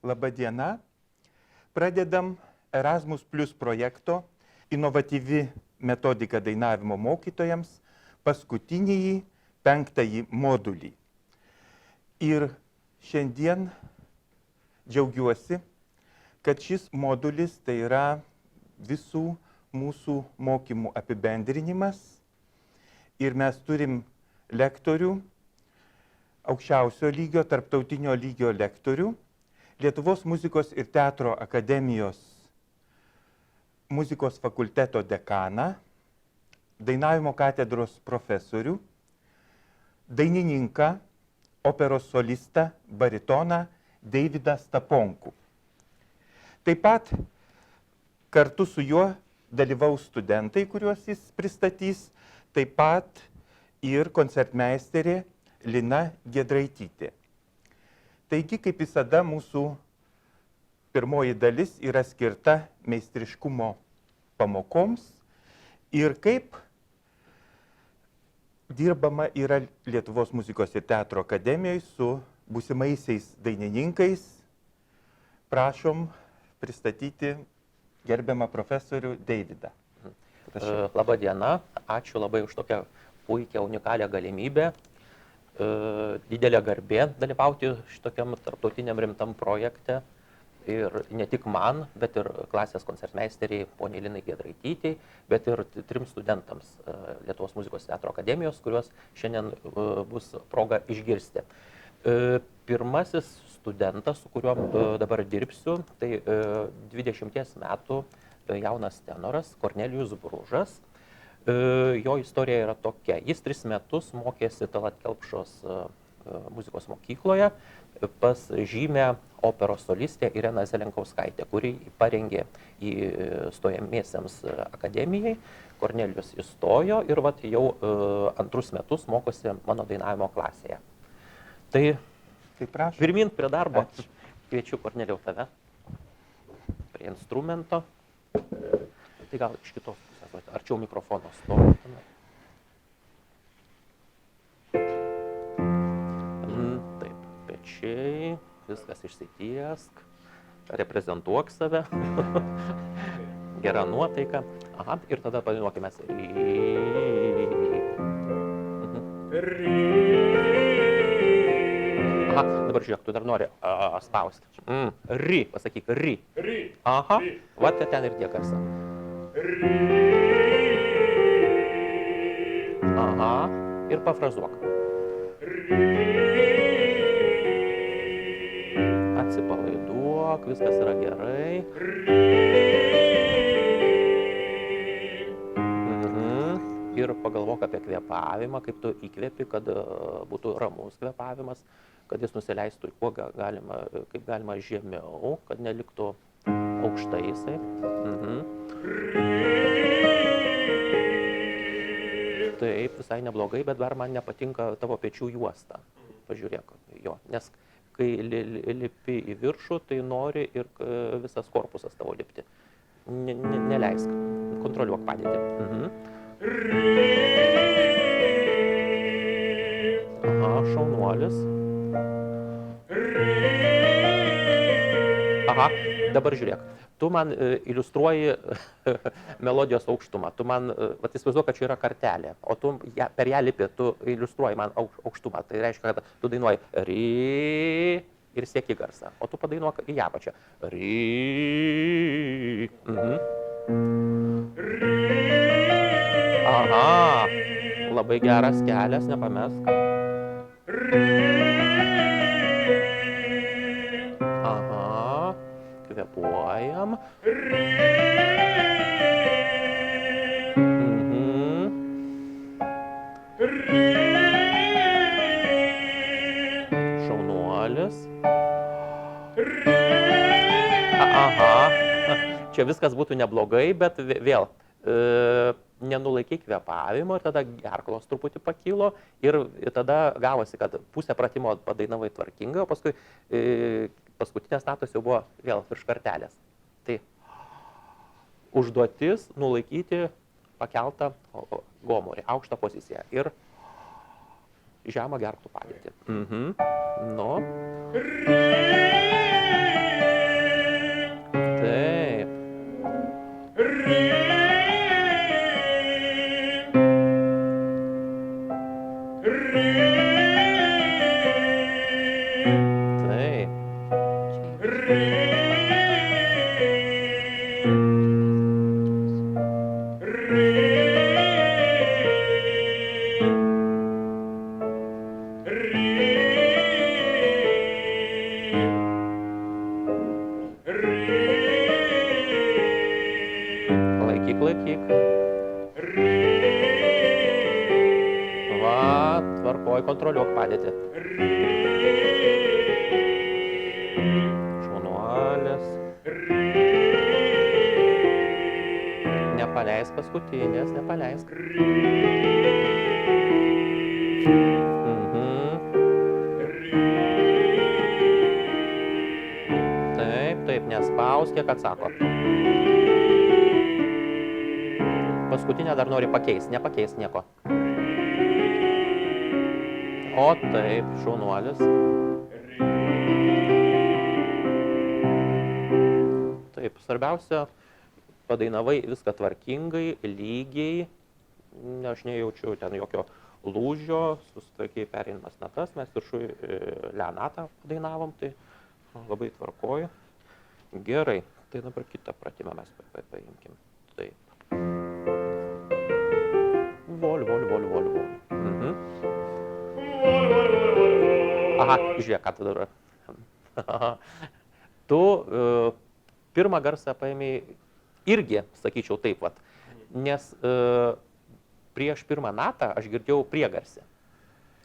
Labą dieną. Pradedam Erasmus Plus projekto inovatyvi metodika dainavimo mokytojams paskutinįjį 5. modulį. Ir šiandien džiaugiuosi, kad šis modulis tai yra visų mūsų mokymų apibendrinimas ir mes turim lektorių, aukščiausio lygio, tarptautinio lygio lektorių, Lietuvos muzikos ir teatro akademijos muzikos fakulteto dekaną, dainavimo katedros profesorių, dainininką, operos solistą, baritoną Deividą Staponkų. Taip pat kartu su juo dalyvaus studentai, kuriuos jis pristatys, taip pat ir koncertmeisterė Lina Giedraitytė. Taigi, kaip visada, mūsų pirmoji dalis yra skirta meistriškumo pamokoms ir kaip dirbama yra Lietuvos muzikos ir teatro akademijoje su būsimaisiais dainininkais. Prašom pristatyti gerbiamą profesorių Deividą. Labą dieną, ačiū labai už tokią puikią, unikalią galimybę. Didelė garbė dalyvauti šitokiam tarptautiniam rimtam projekte. Ir ne tik man, bet ir klasės koncertmeisteriai poniai Linai Giedraitytei, bet ir 3 studentams Lietuvos muzikos teatro akademijos, kuriuos šiandien bus proga išgirsti. Pirmasis studentas, su kuriuo dabar dirbsiu, tai 20 metų jaunas tenoras Kornelijus Bružas. Jo istorija yra tokia. Jis 3 metus mokėsi Tallat Kelpšos muzikos mokykloje pas žymę operos solistę Ireną Zelenkauskaitę, kuri parengė į stojamiesiems akademijai. Kornelijus įstojo ir vat jau 2 metus mokosi mano dainavimo klasėje. Tai pirmin prie darbo. Ačiū. Kviečiu Kornelijau tave prie instrumento. Tai gal iš kitos pusės, arčiau mikrofono stovi. Taip, pečiai, viskas išsitiesk, reprezentuok save, gera nuotaika. Aha, ir tada padainuokime. Aha, dabar žiūrėk, tu dar nori spausti. Ri, pasakyk, ri. Aha, va ten ir tie garsą. Aha, ir pafrazuok. Atsipalaiduok, viskas yra gerai. Ir pagalvok apie kvėpavimą, kaip tu įkvėpi, kad būtų ramus kvėpavimas, kad jis nusileistų kaip galima žemiau, kad neliktų aukštai jisai. Taip, visai neblogai, bet dar man nepatinka tavo pečių juosta. Pažiūrėk jo, nes kai lipi į viršų, tai nori ir visas korpusas tavo lipti. Neleisk, kontroliuok padėtį. Aha, šaunuolis. Aha, dabar žiūrėk. Tu man iliustruoji melodijos aukštumą. Tu man, įsivaizduok, kad čia yra kartelė, o tu per ją lipi, tu iliustruoji man aukštumą. Tai reiškia, kad tu dainuoji ri ir sieki garsą, o tu padainuok į apačią. Ri. Aha, labai geras kelias, nepamesk. Aha, kvėpuojam. Šaunuolis. Aha, čia viskas būtų neblogai, bet vėl nenulaikyk kvėpavimo ir tada gerklos truputį pakilo ir tada gavosi, kad pusę pratimo padainavai tvarkingai, o paskui paskutinės natos jau buvo vėl virš kartelės. Tai užduotis nulaikyti pakeltą gomurį, aukštą poziciją ir žemą gerklų padėtį. Nu. Laikyk, laikyk. Va, tvarkoj, kontroliuok padėtį. Šaunuolis. Nepaleisk paskutinės, nepaleisk. Taip, nespausk, kiek atsako. Paskutinę dar nori pakeisti, nepakeis nieko. O taip, šaunuolis. Taip, svarbiausia, padainavai viską tvarkingai, lygiai. Aš nejaučiu ten jokio lūžio, susitvarkiai perėjimas natas, mes viršui Leonatą padainavom, tai labai tvarkoju. Gerai, tai dabar kitą pratimą mes paimkim. Taip. Vol. Aha, žiūrėk, ką tu dabar. Tu pirmą garsą paėmėjai irgi, sakyčiau taip, vat, nes prieš pirmą natą aš girdėjau priegarsį.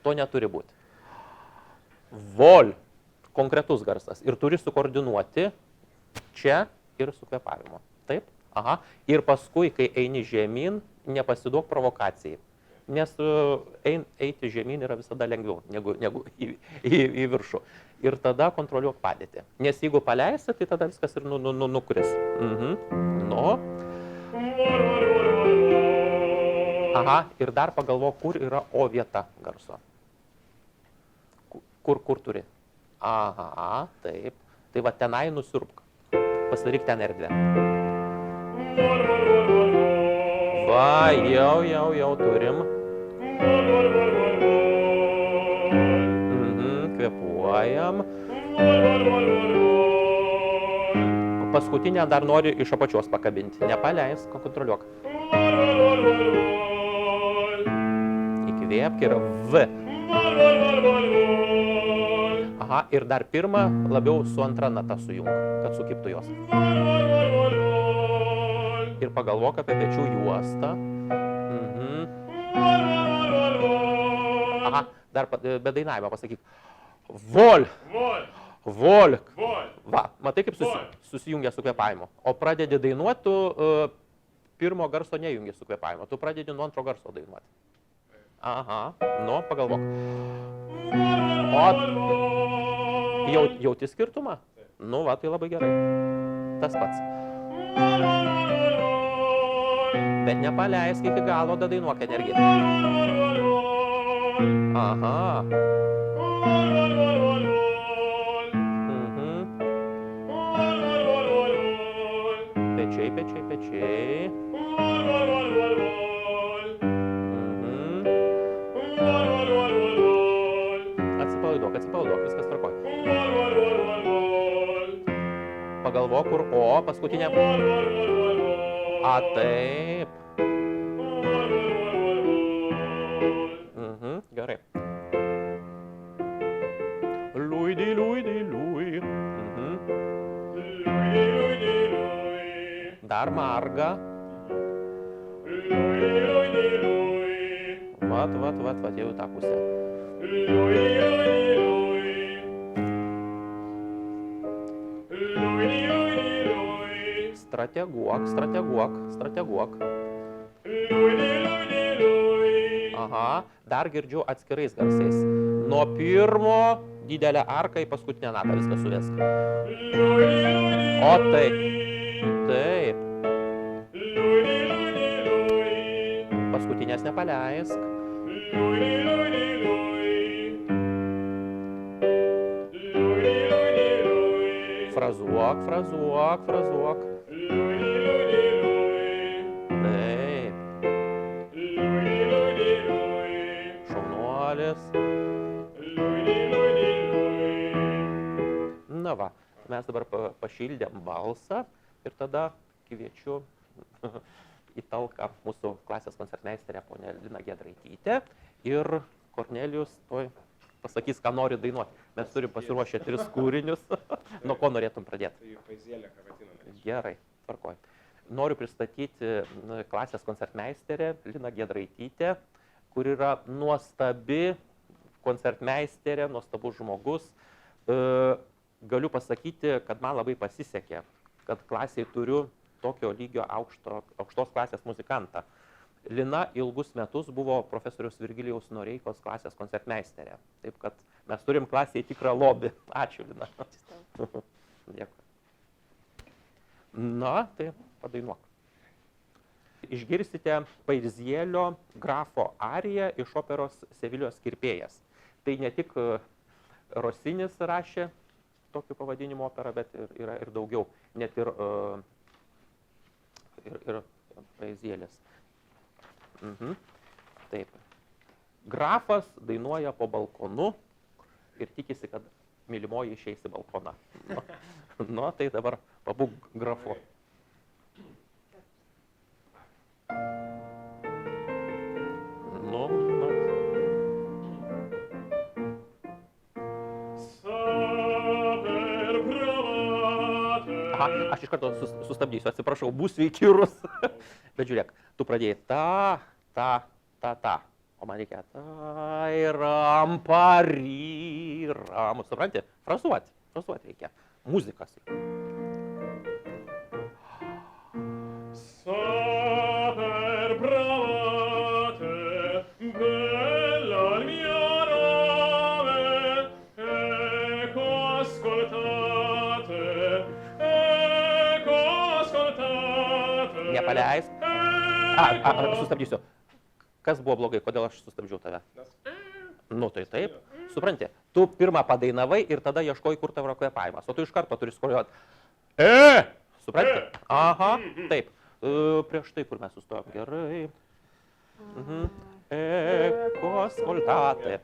To neturi būti. Vol, konkretus garsas. Ir turi sukoordinuoti čia ir su kvėpavimu. Taip? Aha. Ir paskui, kai eini žemyn, nepasiduok provokacijai. Nes eiti žemyn yra visada lengviau negu į viršų. Ir tada kontroliuok padėtį. Nes jeigu paleisi, tai tada viskas ir nukris. Nu. Aha, ir dar pagalvok, kur yra O vieta garso. Kur turi? Aha, taip. Tai va tenai nusiurbk. Pasidaryk ten erdvę. Va, jau turim. Kvėpuojam. Paskutinę dar nori iš apačios pakabinti. Nepaleisk, kontroliuok. Įkvėpk ir V. Aha, ir dar pirmą labiau su antra nata sujung, kad sukiptų jos. Ir pagalvok apie pečių juostą. Aha, dar be dainavimo pasakyk. Vol. Va, matai, kaip susijungia su kvėpavimu. O pradedi dainuoti, tu pirmo garso nejungi su kvėpavimu. Tu pradedi nuo antro garso dainuoti. Aha, nu, pagalvok. O, jauti skirtumą? Nu, va, tai labai gerai. Tas pats. Bet nepaleisk iki galo, da dainuok energiją. Aha. Pečiai. Atsipalaiduok, viskas tvarkoj. Pagalvok, kur O, paskutinė. A, taip. Gerai. Lui. Dar marga. Vat, jau į tą pusę. Strateguok. Aha, dar girdžiu atskirais garsais. Nuo pirmo didelę arką į paskutinę natą viską suvesk. O taip. Paskutinės nepaleisk. Frazuok. Taip. Šaunuolis. Na va, mes dabar pašildėm balsą ir tada kviečiu į talką mūsų klasės koncertmeisterę ponę Liną Giedraitytę ir Kornelijus tuoj pasakys, ką nori dainuoti. Mes turim pasiruošę 3 kūrinius. Nuo ko norėtum pradėti? Tai poezėlė, ką vadiname. Gerai, tvarkoj. Noriu pristatyti klasės koncertmeisterę Liną Giedraitytę, kur yra nuostabi koncertmeisterė, nuostabus žmogus. Galiu pasakyti, kad man labai pasisekė, kad klasėje turiu tokio lygio aukštos klasės muzikantą. Lina ilgus metus buvo profesorius Virgilijaus Noreikos klasės koncertmeisterė. Taip kad mes turim klasėje tikrą lobį. Ačiū, Lina. Dėkui. Na, tai padainuok. Išgirsite Pairzielio grafo ariją iš operos Sevilijos kirpėjas. Tai ne tik Rosinis rašė tokiu pavadinimu operą, bet yra ir daugiau. Net ir Paizielis. Taip. Grafas dainuoja po balkonu ir tikisi, kad mylimoji išeis į balkoną. Nu, tai dabar pabūk grafu. Nu. Aha, aš iš karto sustabdysiu, atsiprašau, būsiu įkyrus. Bet žiūrėk, tu pradėjai ta. O man reikia ta ir pari, ram. Supranti? Frazuoti reikia. Muzikas. Saper bravate, bella il mio nome, ecco ascoltate. Nepaleisk. Sustabdysiu. Kas buvo blogai, kodėl aš sustabdžiau tave? Nu tai taip. Supranti, tu pirmą padainavai ir tada ieškoji, kur tavo kvėpavimas. O tu iš karto turi skoriuoti. Supranti? Aha, taip. Prieš tai, kur mes sustojom. Gerai. Eko ascoltate.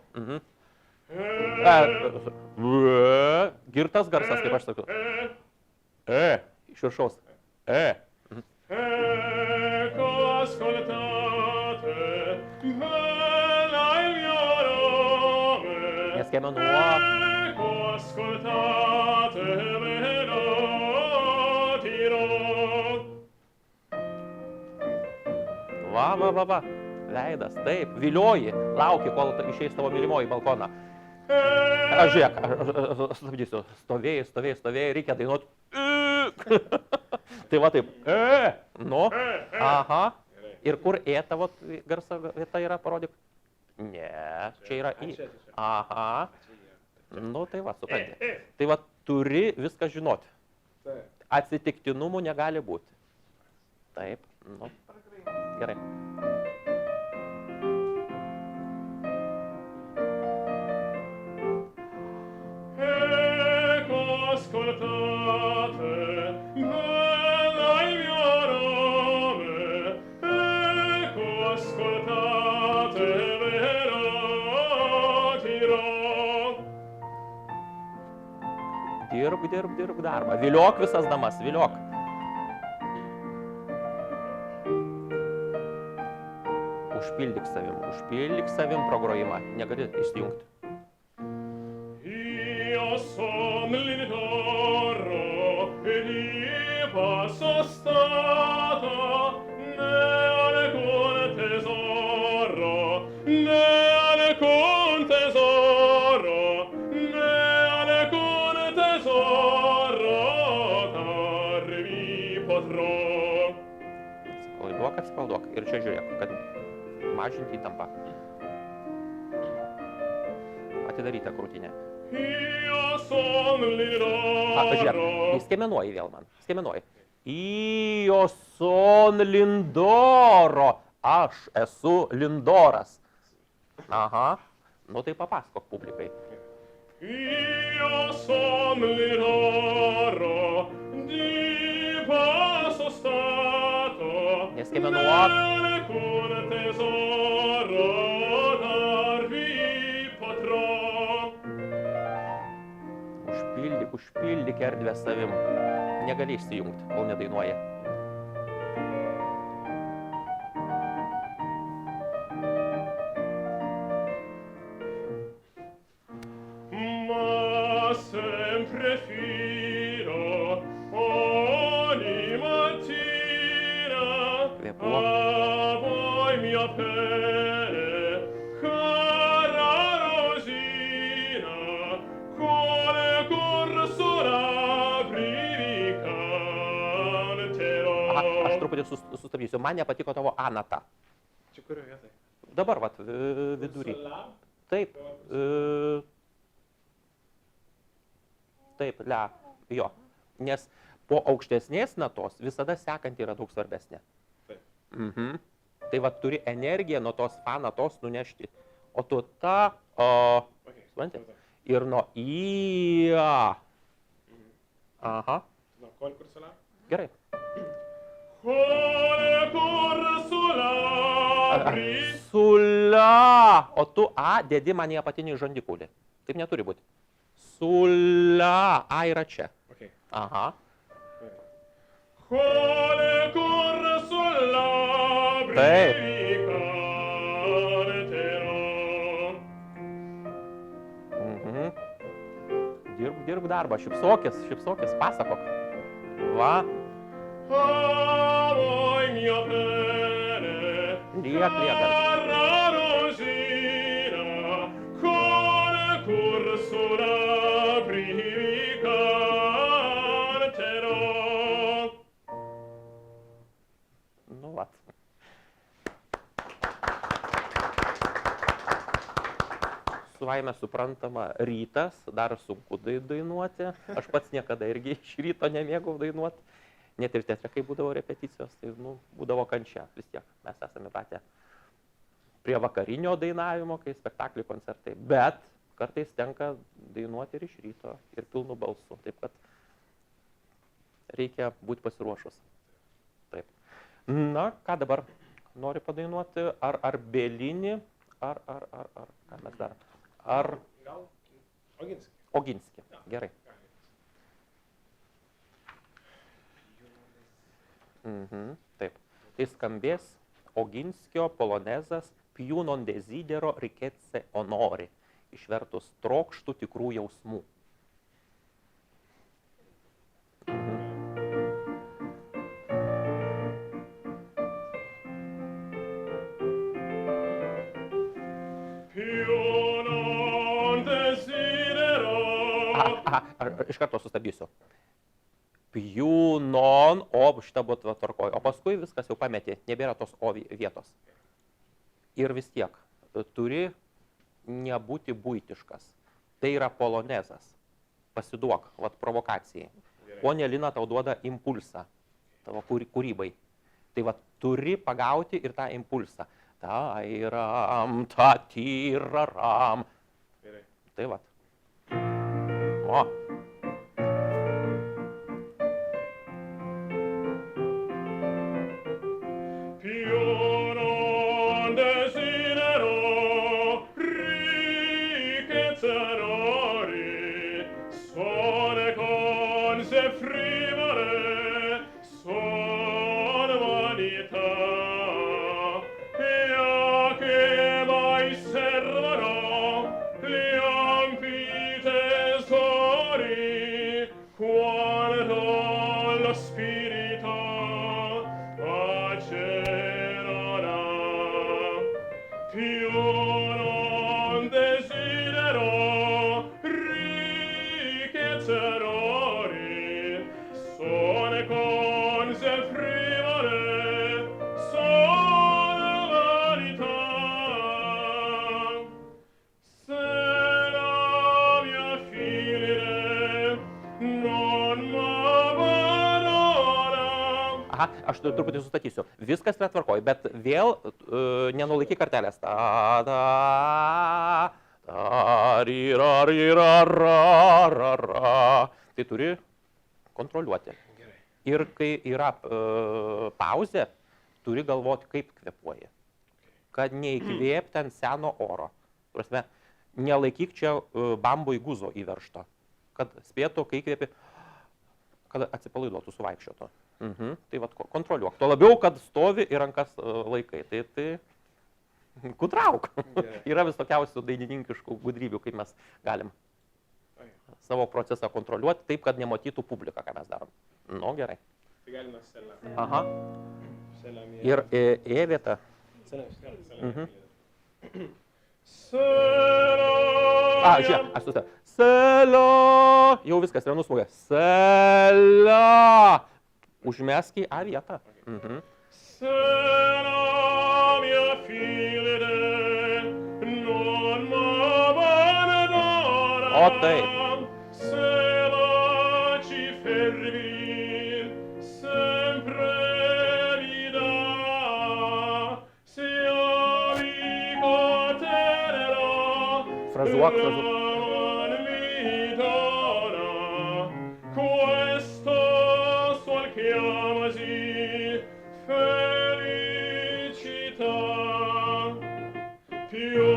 Girtas garsas, kaip aš sakiau. Iš viršaus. Ecco ascoltate, bella il mio nome. Neskiemenuok. Ecco ascoltate, melodiro. Va. Veidas, taip. Vilioji. Lauki, kol išeis tavo mylimoji į balkoną. Aš žiūrėk, aš stabdysiu. Stovėjai, reikia dainuoti. Tai va taip. Nu. Aha. Ir kur tavo garso vieta yra, parodyk? Ne, čia yra į. Aha. Nu, tai va, supranti. Tai va, turi viską žinoti. Atsitiktinumų negali būti. Taip, nu. Gerai. Ascoltate, bella il mio nome, ecco ascoltate, melodiro. Dirb darbą. Viliok visas damas, viliok. Užpildyk savim progrojimą. Negali išsijungti. Io son l'indoro e di passo stato, ne alcun tesoro, ne alcun tesoro, ne alcun tesoro, tarvi potrò. Atsipalduok. Ir čia žiūrėk, kad mažinti įtampą. Atidaryta krūtinė. Pažiūrėk, skiemenuoji vėl man. Skiemenuoji. Io son lindoro. Aš esu lindoras. Aha. Nu tai papasakok publikai. Io son lindoro di passo stato. Neskiemenuok. Alcun tesoro darvi potrò. Užpildyk. Pildykė erdvę savim. Negali išsijungti, kol nedainuoja. Ma sempre fino ogni mattina Kvėpuok. a voi mia pelle, cara Rosina, quale corso l'aprivi canterò. Aha, aš truputį sustabdysiu. Man nepatiko tavo anata. Čia kurioje vietoje? Dabar, vat, vidury. Taip. Taip, le, jo. Nes po aukštesnės natos visada sekanti yra daug svarbesnė. Taip. Mhm. Tai va turi energiją nuo tos fa natos nunešti. O tu tą, supranti? Ir nuo į. Aha. No, qual corso là? Gerai. Quale corso l'aprivi. Sula. O tu a dedi man į apatinį žandikaulį. Taip neturi būti. Sula. A yra čia. Ok. Aha. Quale corso l'aprivi canterò. Mhm. Dirb darbą, šypsokis, pasakok. Va. A voi mia pelle, Liek. cara Rosina, quale corso l'aprivi canterò. Nu, vat. Suvaime suprantama, rytas, dar sunku dainuoti. Aš pats niekada irgi iš ryto nemėgau dainuoti. Net ir teatre, kai būdavo repeticijos, tai būdavo kančia vis tiek. Mes esame patę prie vakarinio dainavimo, kai spektakliai, koncertai. Bet kartais tenka dainuoti ir iš ryto, ir pilnu balsu. Taip kad reikia būti pasiruošus. Taip. Na, ką dabar nori padainuoti? Ar Belinį, ar ką mes dar? Ar Gal Oginski. Oginski. Gerai. Mhm, taip. Tai skambės Oginskio polonezas Più non desidero ricchezze onori. Išvertus trokštų tikrų jausmų. Più non desidero. Aha, iš karto sustabdysiu. Più non, o šitą buvo tvarkoj. O paskui viskas jau pametė, nebėra tos o vietos. Ir vis tiek turi nebūti buitiškas. Tai yra polonezas. Pasiduok, vat provokacijai. Ponia Lina tau duoda impulsą tavo kūrybai. Tai vat turi pagauti ir tą impulsą. Tairam, tatiraram. Gerai. Tai vat. O. Più non desidero ricchezze onori, sono cose frivole, sono vanità, e a che mai servono gli ampi tesori, quando lo spirito accererà. Più non desidero ricchezze onori, sono cose frivole, sono vanità. Se la mia figlia non m'abbandona. Aha, aš truputį sustatysiu. Viskas yra tvarkoj, bet vėl nenulaikyk kartelės. Tai turi kontroliuoti. Gerai. Ir kai yra pauzė, turi galvoti, kaip kvėpuoji. Kad neįkvėpti ant seno oro. Prasme, nelaikyk čia bamboj guzo įveršto. Kad spėtų, kai kvėpi, kad atsipalaiduotų, suvaikščiotų. Tai vat kontroliuok. Tuo labiau, kad stovi ir rankas laikai. Tai gudrauk. Yra visokiausių dainininkiškų gudrybių, kaip mes galim savo procesą kontroliuoti taip, kad nematytų publiką, ką mes darom. Nu, gerai. Tai galima selą. Aha. Selą Ir vieta. Selą. Žiūrėk, aš susitariu. Selio. Jau viskas yra nusmūgę. Selio. Užmesk į A vietą. Sela mia figlia, non m'abbandonare. O taip. Sela ci fermi, sempre mi dà. Se amico tenerò, Frazuok. non mi dona. Questo suol chiamasi felicità, più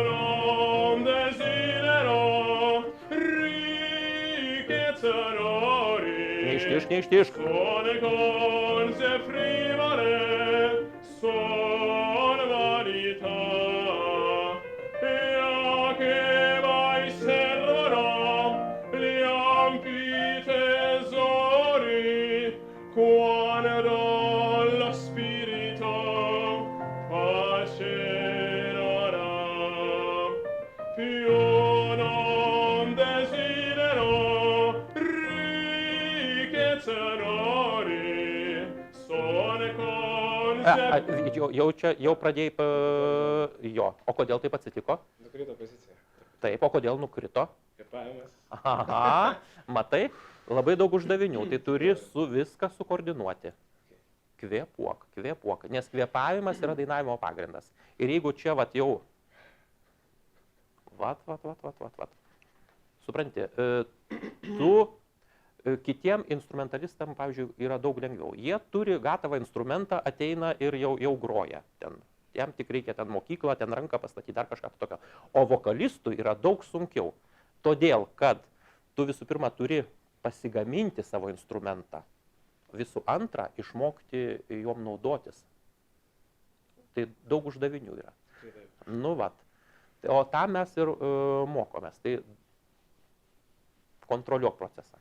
non desidero ricchezza d'ori. Neištišk. Sono cose frivole, son vanità, e a che mai servono gli ampi tesori, quando lo spirito pace darà. Più non desidero ricchezza d'ori, sono cose Jau pradėjai, jo. O kodėl taip atsitiko? Nukrito pozicija. Taip, o kodėl nukrito? Kvėpavimas. Aha, matai, labai daug uždavinių, tai turi viską sukoordinuoti. Kvėpuok, nes kvėpavimas yra dainavimo pagrindas. Ir jeigu čia jau, supranti, tu kitiem instrumentalistam, pavyzdžiui, yra daug lengviau. Jie turi gatavą instrumentą, ateina ir jau groja. Jam tik reikia ten mokyklą, ten ranką pastatyti, dar kažką tokio. O vokalistui yra daug sunkiau. Todėl, kad tu visų pirma turi pasigaminti savo instrumentą. Visų antra, išmokti juom naudotis. Tai daug uždavinių yra. Nu, vat. O tam mes ir mokomės. Tai kontroliuok procesą.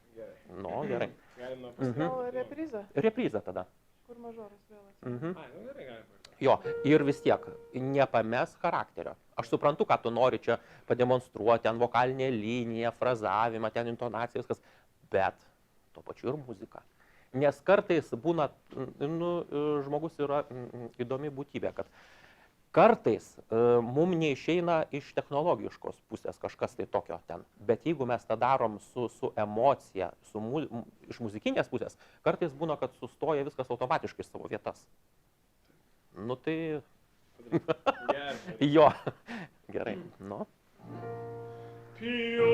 Nu, gerai. Galima O repriza? Repriza tada. Kur mažoras vėl atsirado? Ai, nu gerai, galima. Jo, ir vis tiek, nepames charakterio. Aš suprantu, ką tu nori čia pademonstruoti, ten vokalinė linija, frazavimą, ten intonacija, viskas, bet tuo pačiu ir muzika. Nes kartais būna, žmogus yra įdomi būtybė, kad kartais mums neišeina iš technologiškos pusės kažkas tai tokio ten. Bet jeigu mes tą darom su emocija, iš muzikinės pusės, kartais būna, kad sustoja viskas automatiškai į savo vietas. Nu tai... Jo, gerai, nu. Più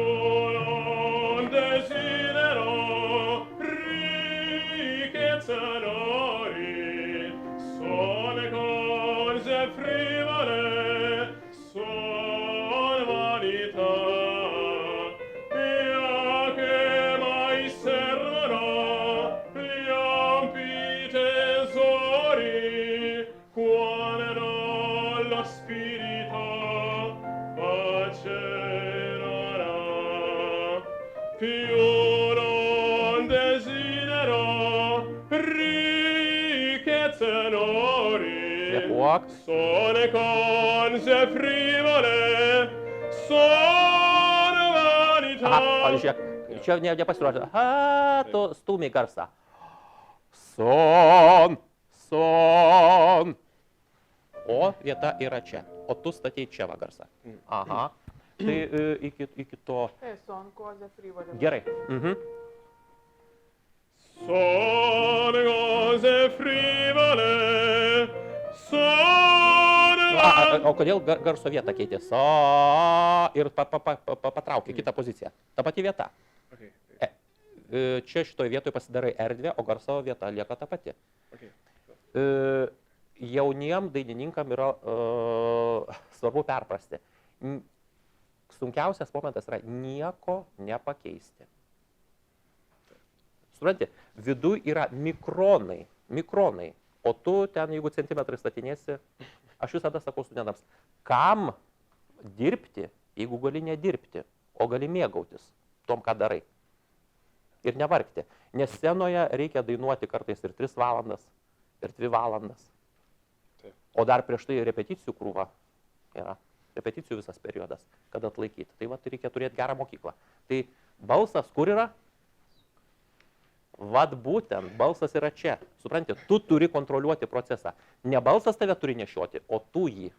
non desidero ricchezza d'ori, sono cose frivole, son vanità, e a che mai servono gli ampi tesori, quando lo spirito pacerà. Più non desidero ricchezza d'ori, Kvėpuok. sono cose frivole, sono vanità. Aha, žiūrėk, čia nepasirodė. Aha, tu stūmiai garsą. Son. O vieta yra čia. O tu statei čia va garsą. Aha. Tai iki to... Son koze frivolė. Gerai. Sono cose frivole, sono O kodėl garso vietą keitė? So ir patraukė kitą poziciją. Ta pati vieta. Okay. Čia šitoje vietoje pasidarai erdvę, o garso vieta lieka ta pati. Okay. Jauniem dainininkam yra svarbu perprasti. Sunkiausias momentas yra nieko nepakeisti. Supranti, viduj yra mikronai, o tu ten, jeigu centimetrai statinėsi, aš visada sakau studentams, kam dirbti, jeigu gali nedirbti, o gali mėgautis tom, ką darai. Ir nevargti, nes scenoje reikia dainuoti kartais ir 3 valandas, ir 2 valandas. Taip. O dar prieš tai repeticijų krūva yra. Repeticijų visas periodas, kad atlaikyti. Tai va, reikia turėti gerą mokyklą. Tai balsas kur yra? Vat būtent, balsas yra čia. Supranti, tu turi kontroliuoti procesą. Ne balsas tave turi nešioti, o tu jį.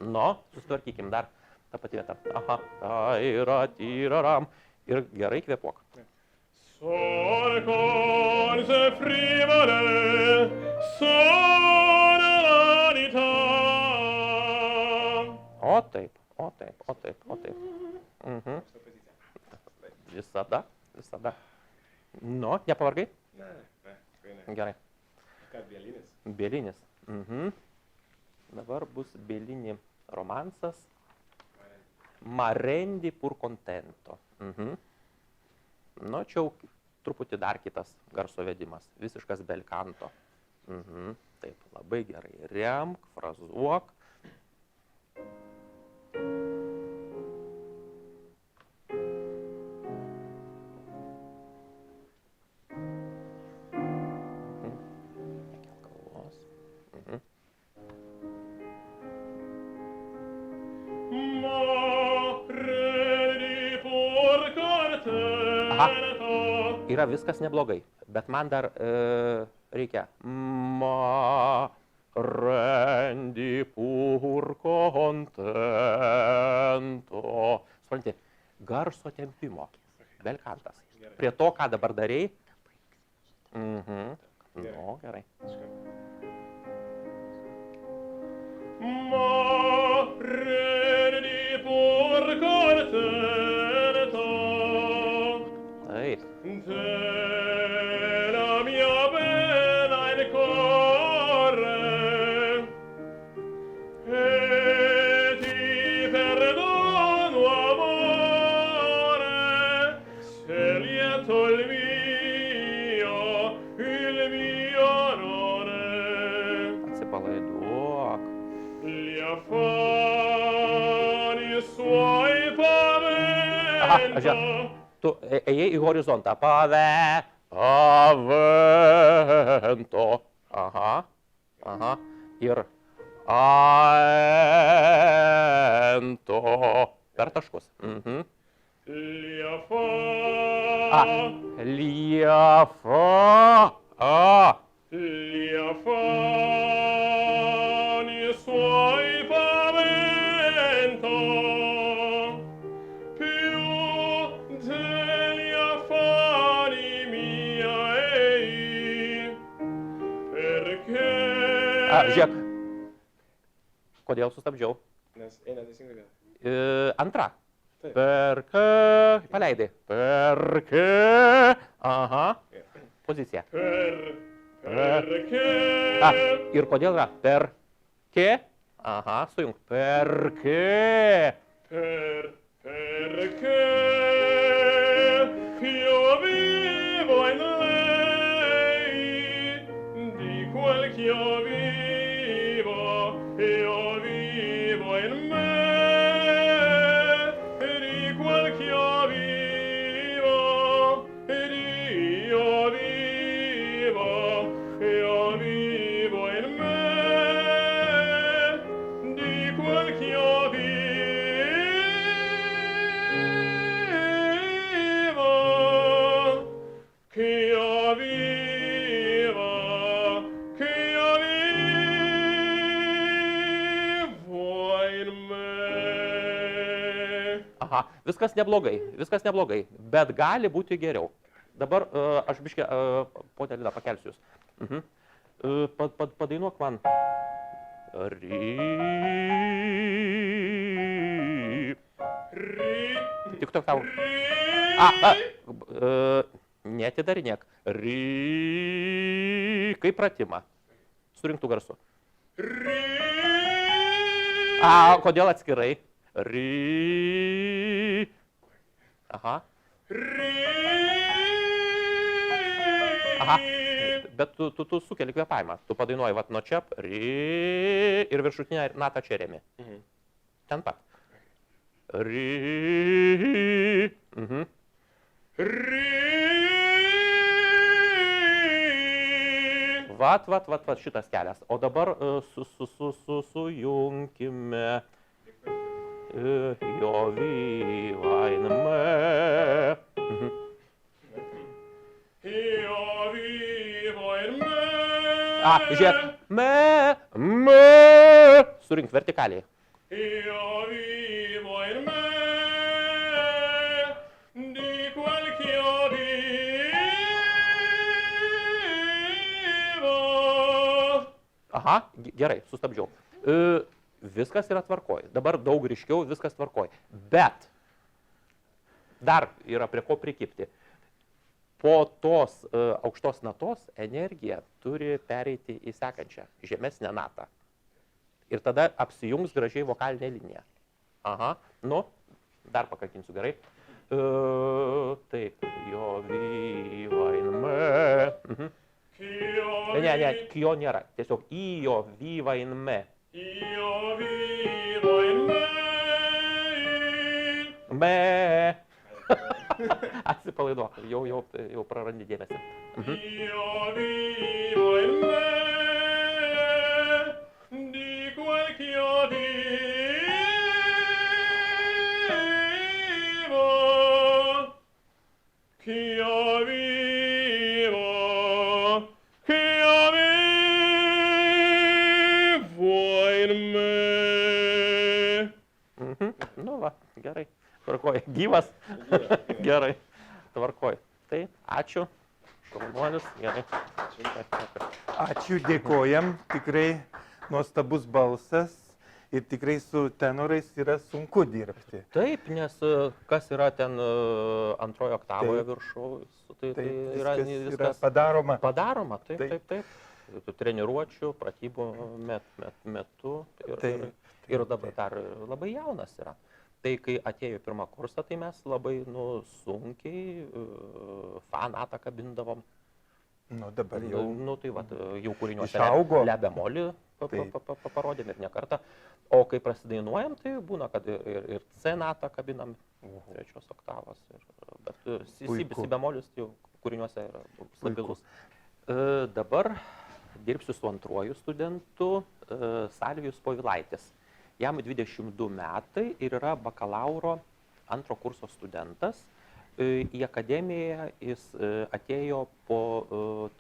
Nu, susitvarkykim dar tą patį vietą. Aha, tyraram. Ir gerai kvėpuok. Sono con se frivole, sono l'anità. O taip. Mhm. Visada. Nu, nepavargai? Ne, tikrai ne. Gerai. Ką, bielinis? Bielinis. Mhm. Dabar bus Bellini romansas. Marendi pur contento. Mhm. Nu, čia jau truputį dar kitas garso vedimas. Visiškas bel canto. Mhm. Taip, labai gerai. Remk, frazuok. Yra viskas neblogai, bet man dar reikia ma rendi pur contento. Supranti, garso tempimo, belkantas. Prie to, ką dabar darei. Mhm. Nu, gerai. Ma rendi pur contento. Taip. Della mia pena il cuore e ti perdono amore se lieto il mio non è Atsipalaiduok. gli affari suoi Aha, pavento. Tu ėjai į horizontą. Pavento. Aha. Ir aento. Per taškus. Mhm. Liefa. Gli affari suoi pavento più degli affari miei perché Žiūrėk. Kodėl sustabdžiau? Nes eina teisingai vietą. Antra. Taip. Perka. Paleidai. Perka. Aha. Pozicija. perché Ir kodėl yra? Perke. Aha, sujung. Perke. perché io vivo in lei di quel che io vivo in me di quel che io vivo in me di quel che io Aha, viskas neblogai, bet gali būti geriau. Dabar aš biškį, ponia Lina, pakelsiu jūs. Padainuok man. Tik tok tau. Neatidarinėk. Kaip pratimą. Surinktų garsu. Kodėl atskirai? Aha. Aha, bet tu sukeli kvėpavimą. Tu padainuoji, vat nuo čia, ri, ir viršutinę natą čia remi. Ten pat. Ri. Vat, šitas kelias. O dabar sujungkime. Jo vyvainame. Žiūrėk. Surink vertikaliai. Aha, gerai, sustabdžiau. Viskas yra tvarkoj. Dabar daug ryškiau, viskas tvarkoj. Bet dar yra prie ko prikipti. Po tos aukštos natos energija turi pereiti į sekančią, žemesnę natą. Ir tada apsijungs gražiai vokalinė linija. Aha, nu, dar pakakinsiu gerai. Taip, jo vyvainme. Ne, kio nėra. Tiesiog į jo vyvainme. Me. Atsipalaiduok, jau prarandi dėmesį. Nu va, gerai. Tvarkoj. Gyvas? Gerai. Tvarkoj. Tai ačiū. Šaunuolis. Gerai. Ačiū, dėkojam. Tikrai nuostabus balsas ir tikrai su tenorais yra sunku dirbti. Taip, nes kas yra ten antrojo oktavoje viršaus, tai yra viskas padaroma. Padaroma, taip. Treniruočių, pratybų metu ir dabar dar labai jaunas yra. Tai kai atėjo į pirmą kursą, tai mes labai sunkiai fa natą kabindavom. Nu, dabar jau. Nu, tai va, jau kūriniuose išaugo. le bemolį parodėm ir ne kartą. O kai prasidainuojam, tai būna, kad ir C natą kabinam, trečios oktavos. Bet si bemolis jau kūriniuose yra stabilus. Dabar dirbsiu su antruoju studentu, Salvijus Povilaitis. Jam 22 metai ir yra bakalauro antro kurso studentas. Į akademiją jis atėjo po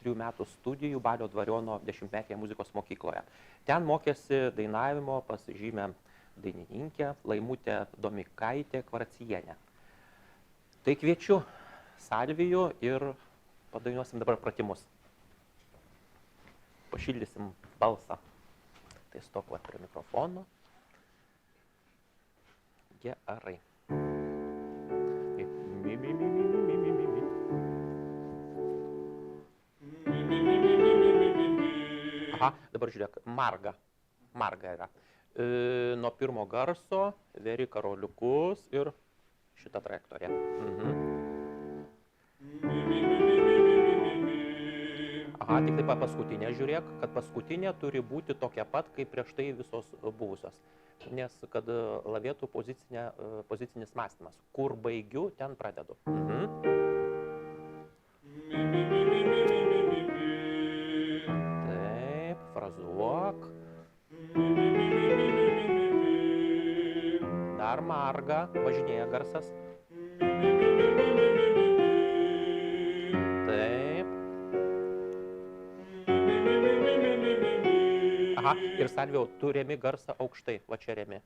3 metų studijų Balio Dvariono 10-metėje muzikos mokykloje. Ten mokėsi dainavimo pas žymę dainininkę Laimutę Domikaitę Kvarcienę. Tai kviečiu Salvijų ir padainuosim dabar pratimus. Pašildysim balsą. Tai stok prie mikrofono. Gerai. Aha, dabar žiūrėk, marga yra. Nuo pirmo garso veri karoliukus ir šitą trajektoriją. Aha, tik taip paskutinė žiūrėk, kad paskutinė turi būti tokia pat, kaip prieš tai visos buvusios. Nes kad lavėtų pozicinis mąstymas. Kur baigiu, ten pradedu. Taip, frazuok. Dar marga, važinėja garsas. Taip. Aha, ir Salvijau, tu remi garsą aukštai, va čia remi.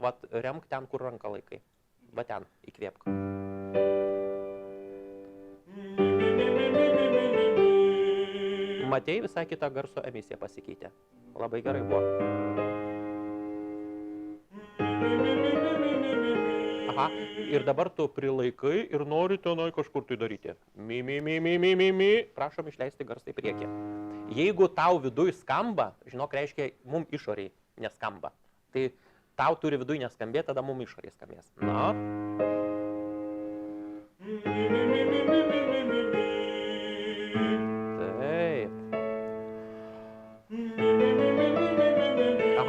Vat remk ten, kur ranką laikai. Va ten, įkvėpk. Matei, visai kita garso emisija pasikeitė. Labai gerai buvo. Aha, ir dabar tu prilaikai ir nori tenai kažkur tai daryti. Mi. Prašom išleisti garsą į priekį. Jeigu tau viduj skamba, žinok, reiškia, mum išoriai neskamba. Tai tau turi viduj neskambėti, tada mum išoriai skambės. Na.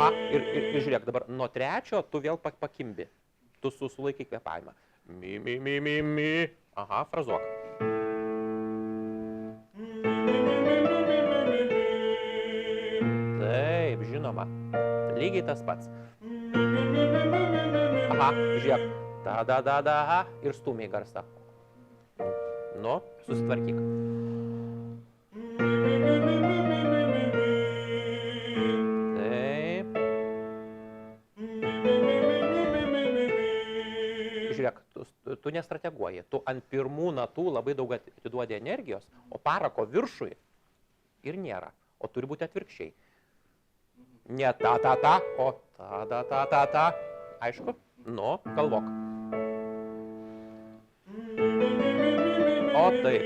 Aha, ir žiūrėk, dabar nuo 3 tu vėl pakimbi. Tu sulaikai kvėpavimą. Mi, mi, mi, mi, mi. Aha, frazuok. Taip, žinoma. Lygiai tas pats. Aha, žiūrėk. Da, da, da, da. Ir stūmiai garsą. Nu, susitvarkyk. Taip. Žiūrėk, tu nestrateguoji. Tu ant pirmų natų labai daug atiduodi energijos, o parako viršui ir nėra. O turi būti atvirkščiai. Ne ta, ta, ta, o ta, ta, ta, ta, ta. Aišku? Nu, galvok. O taip.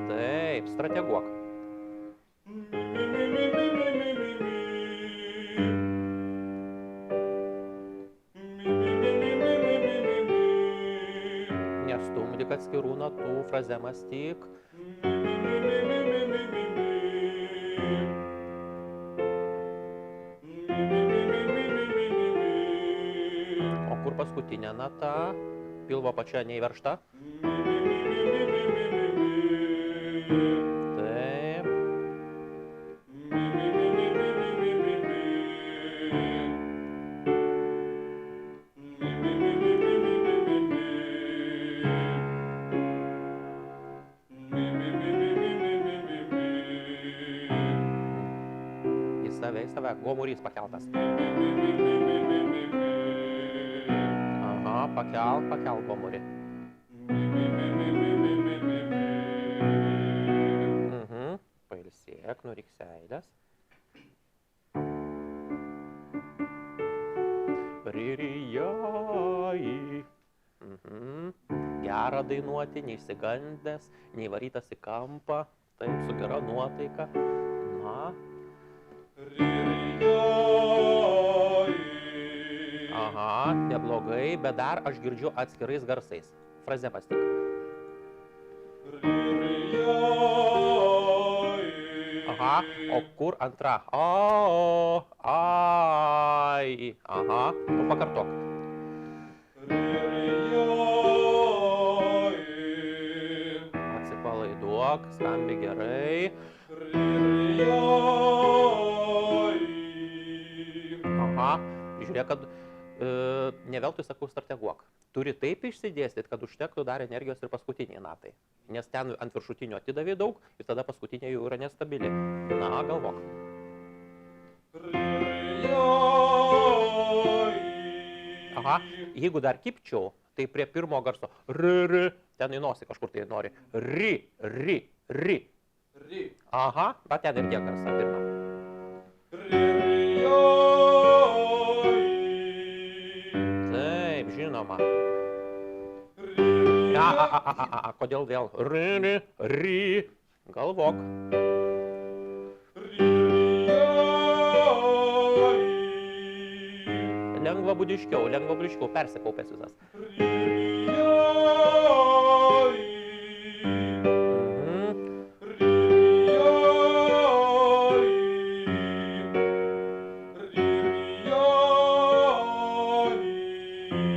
Taip, strateguok. Nestumdyk atskirų natų, fraze mąstyk. O kur paskutinė nata? Pilvo pačia neįveršta. Taip. Į save, gomurys pakeltas. Aha, pakel gomurį. Pailsėk, nuryk seilės. Ririjai. Gera dainuoti, neišsigandęs, neįvarytas į kampą. Taip, su gera nuotaika. Na. Aha, neblogai, bet dar aš girdžiu atskirais garsais. Fraze pastik. Aha, o kur antra? O, ai. Aha, tu pakartok. Atsipalaiduok, skambi gerai. Aha, žiūrėk, kad ne veltui sakau strateguok. Turi taip išsidėstyti, kad užtektų dar energijos ir paskutiniai natai. Nes ten ant viršutinio atidavė daug ir tada paskutinė jau yra nestabili. Na, galvok. Aha, jeigu dar kipčiau, tai prie pirmo garso r, ten į nosį kažkur tai nori. Ri. Aha, bet ten ir tiek garsą pirmą. Taip, žinoma. Kodėl vėl? Ri. Galvok. Lengva budiškiau, persikaupęs visas.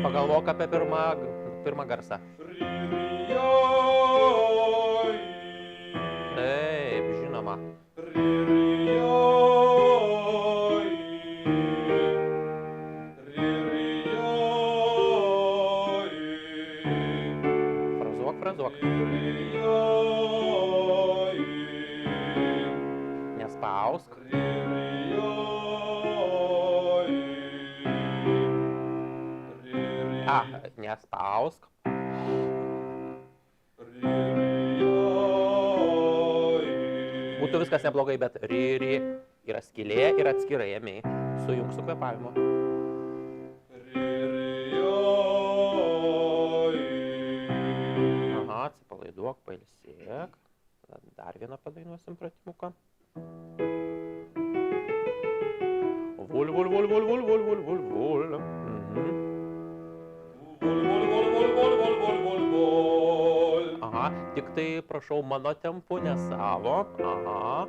Pagalvok apie pirmą garsą. Taip, žinoma. Frazuok. Nespausk. Nespausk. Būtų viskas neblogai, bet ri yra skylė ir atskirai ėmiai. Sujung su kvėpavimu. Aha, atsipalaiduok, pailsėk. Dar vieną padainuosim pratimuką. Vul. Aha, tik tai prašau mano tempu, ne savo. Aha.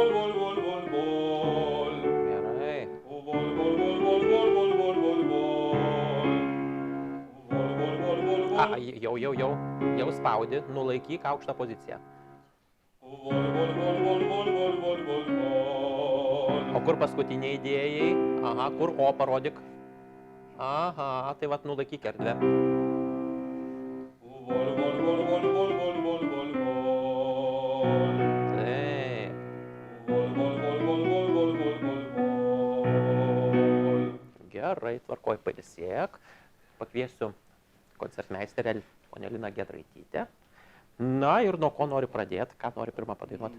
Gerai. Jau spaudi, nulaikyk aukštą poziciją. O kur paskutiniai idėjai? Aha, kur O parodyk? Aha, tai vat nulaikyk erdvę. Taip. Gerai, tvarkoj, pailsėk. Pakviesiu koncertmeisterę ponę Liną Giedraitytę. Na ir nuo ko nori pradėti? Ką nori pirmą padainuoti?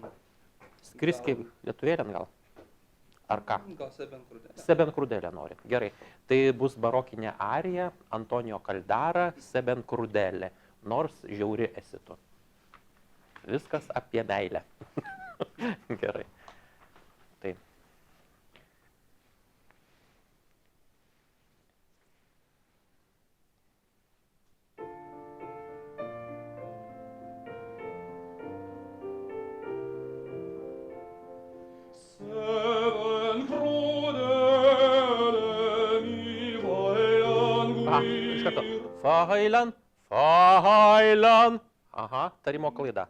Skriski lietuvėlėn gal? Ar ką? Gal Seben Krudelė. Seben Krudelė nori. Gerai. Tai bus barokinė arija, Antonijo Kaldara, Seben Krudelė. Nors žiauri esi tu. Viskas apie meilę. Gerai. Tai. Iš karto. Fahailan, Fahailan. Aha, tarimo klaida.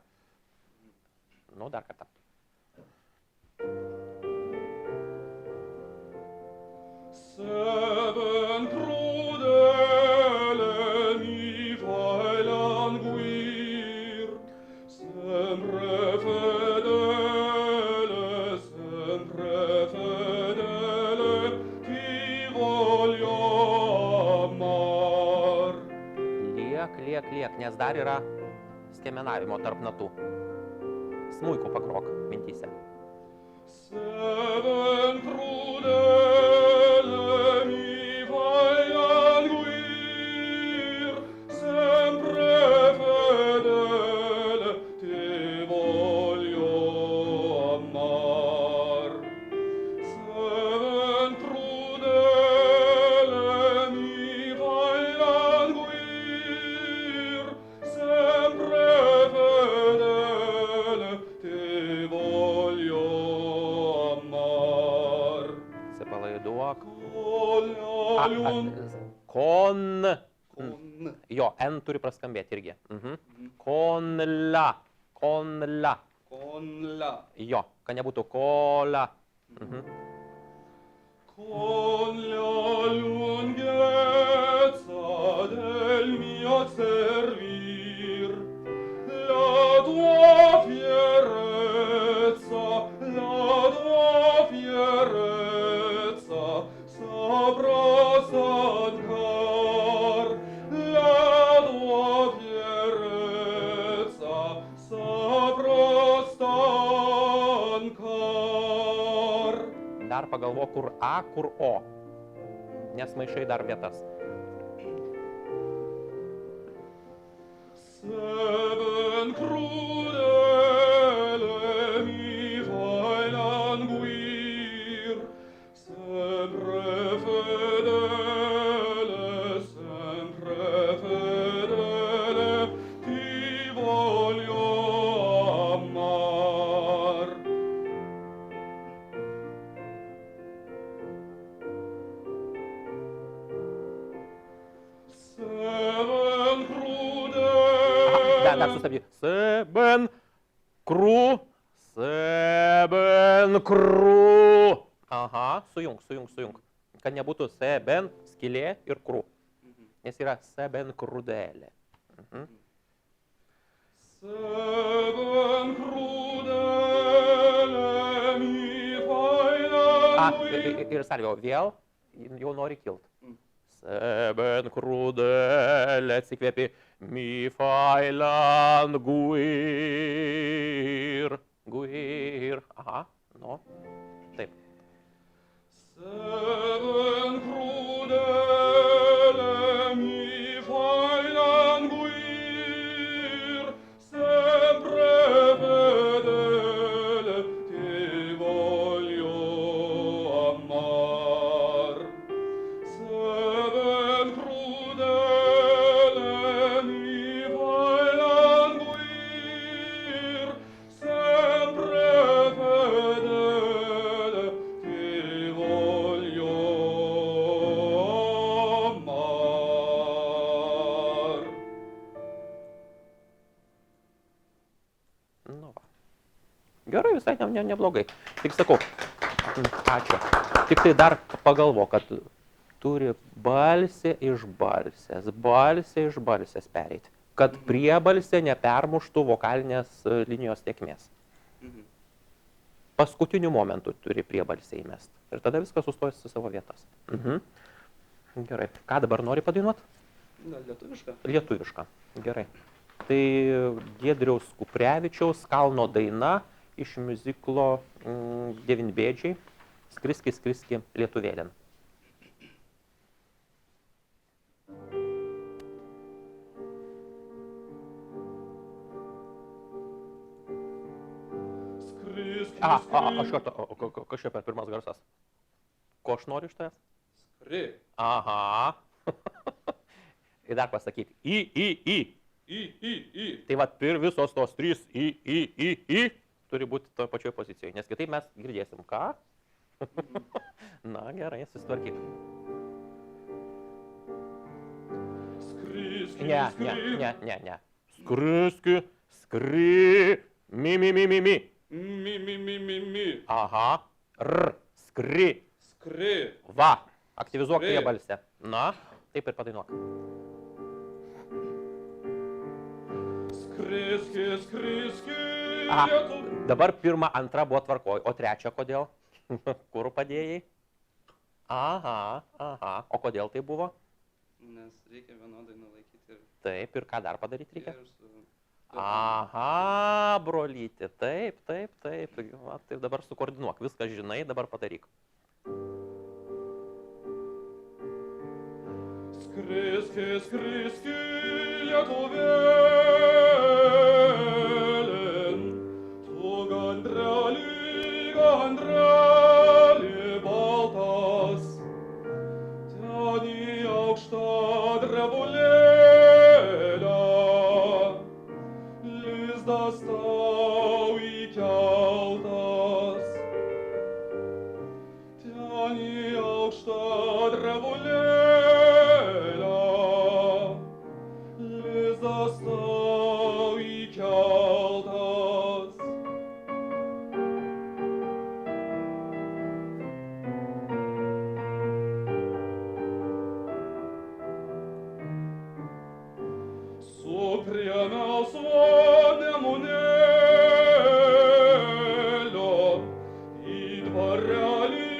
Nu, dar kartą. Seben crudele mi Fahailan guir, sempre fedele, ti voglio amar. Liek, nes dar yra skemenavimo tarp natų. Smuiku pagrok mintyse. Seben crudele mi Fahailan guir, sempre fedele, ti voglio amar. Seben crudele mi Fahailan guir, sempre fedele, ti voglio amar. Atsipalaiduok. Con Kon. Kon. Jo, N turi praskambėti irgi. Konla. Konla. Konla. Jo, kad nebūtų kola. Con la lunghezza del mio servir, la tua fierezza saprà stancar, la tua fierezza saprà stancar. Dar pagalvo, kur A, kur O. Nes maišai dar vietas. Seben crudele mi Fahailan guir, sempre fedele, dar sustabdyk. Seben krū. Seben krū. Aha, sujung. Kad nebūtų seben, skylė ir krū. Nes yra seben krūdelė. Seben krūdelė mi faina Ir salvio, vėl jau nori kilt. Seben krūdelė atsikvėpi mi failan guir. Aha, nu, taip. Seben krūdelė mi fainan guir, sempre fedele te voglio amar. Seben krūdelė mi fainan guir, sempre fedele te voglio amar. Nu va. Gerai, visai neblogai. Tik sakau, ačiū. Tik tai dar pagalvo, kad turi balsė iš balsės pereiti. Kad priebalsė nepermuštų vokalinės linijos tėkmės. Paskutiniu momentu turi priebalsę įmest. Ir tada viskas sustojasi su savo vietas. Gerai. Ką dabar nori padainuot? Gal lietuviška? Lietuviška. Gerai. Tai Giedriaus Kuprevičiaus Kalno daina iš miuziklo Devinbėdžiai. Skriski lietuvėlin. Aš kartu, kas čia per pirmas garsas? Ko aš noriu iš tavęs? Skri. Aha. Ir dar pasakyk. I. I. Tai vat visos tos trys I turi būti toje pačioje pozicijoje, nes kitaip mes girdėsim. Ką? Na, gerai, susitvarkyk. Ne. Skri. Mi. Mi. Aha. Skri. Va. Aktyvizuok priebalsę. Na, taip ir padainuok. Skriski. Aha. Dabar pirma, antra buvo tvarkoj, o trečia kodėl? Kur padėjai? Aha. O kodėl tai buvo? Nes reikia vienodai nulaikyti ir... Taip, ir ką dar padaryti reikia? Ir su... Aha, brolyti, taip. Va, tai dabar sukoordinuok, viską žinai, dabar padaryk. Skriski, lietuvėlin, tu gandreli baltas, ten į aukštą drebulėlę, lizdas tau įkeltas, ten į aukštą drebulėlę, lizdas tau įkeltas. Su prie melsvo nemunėlio į dvarelį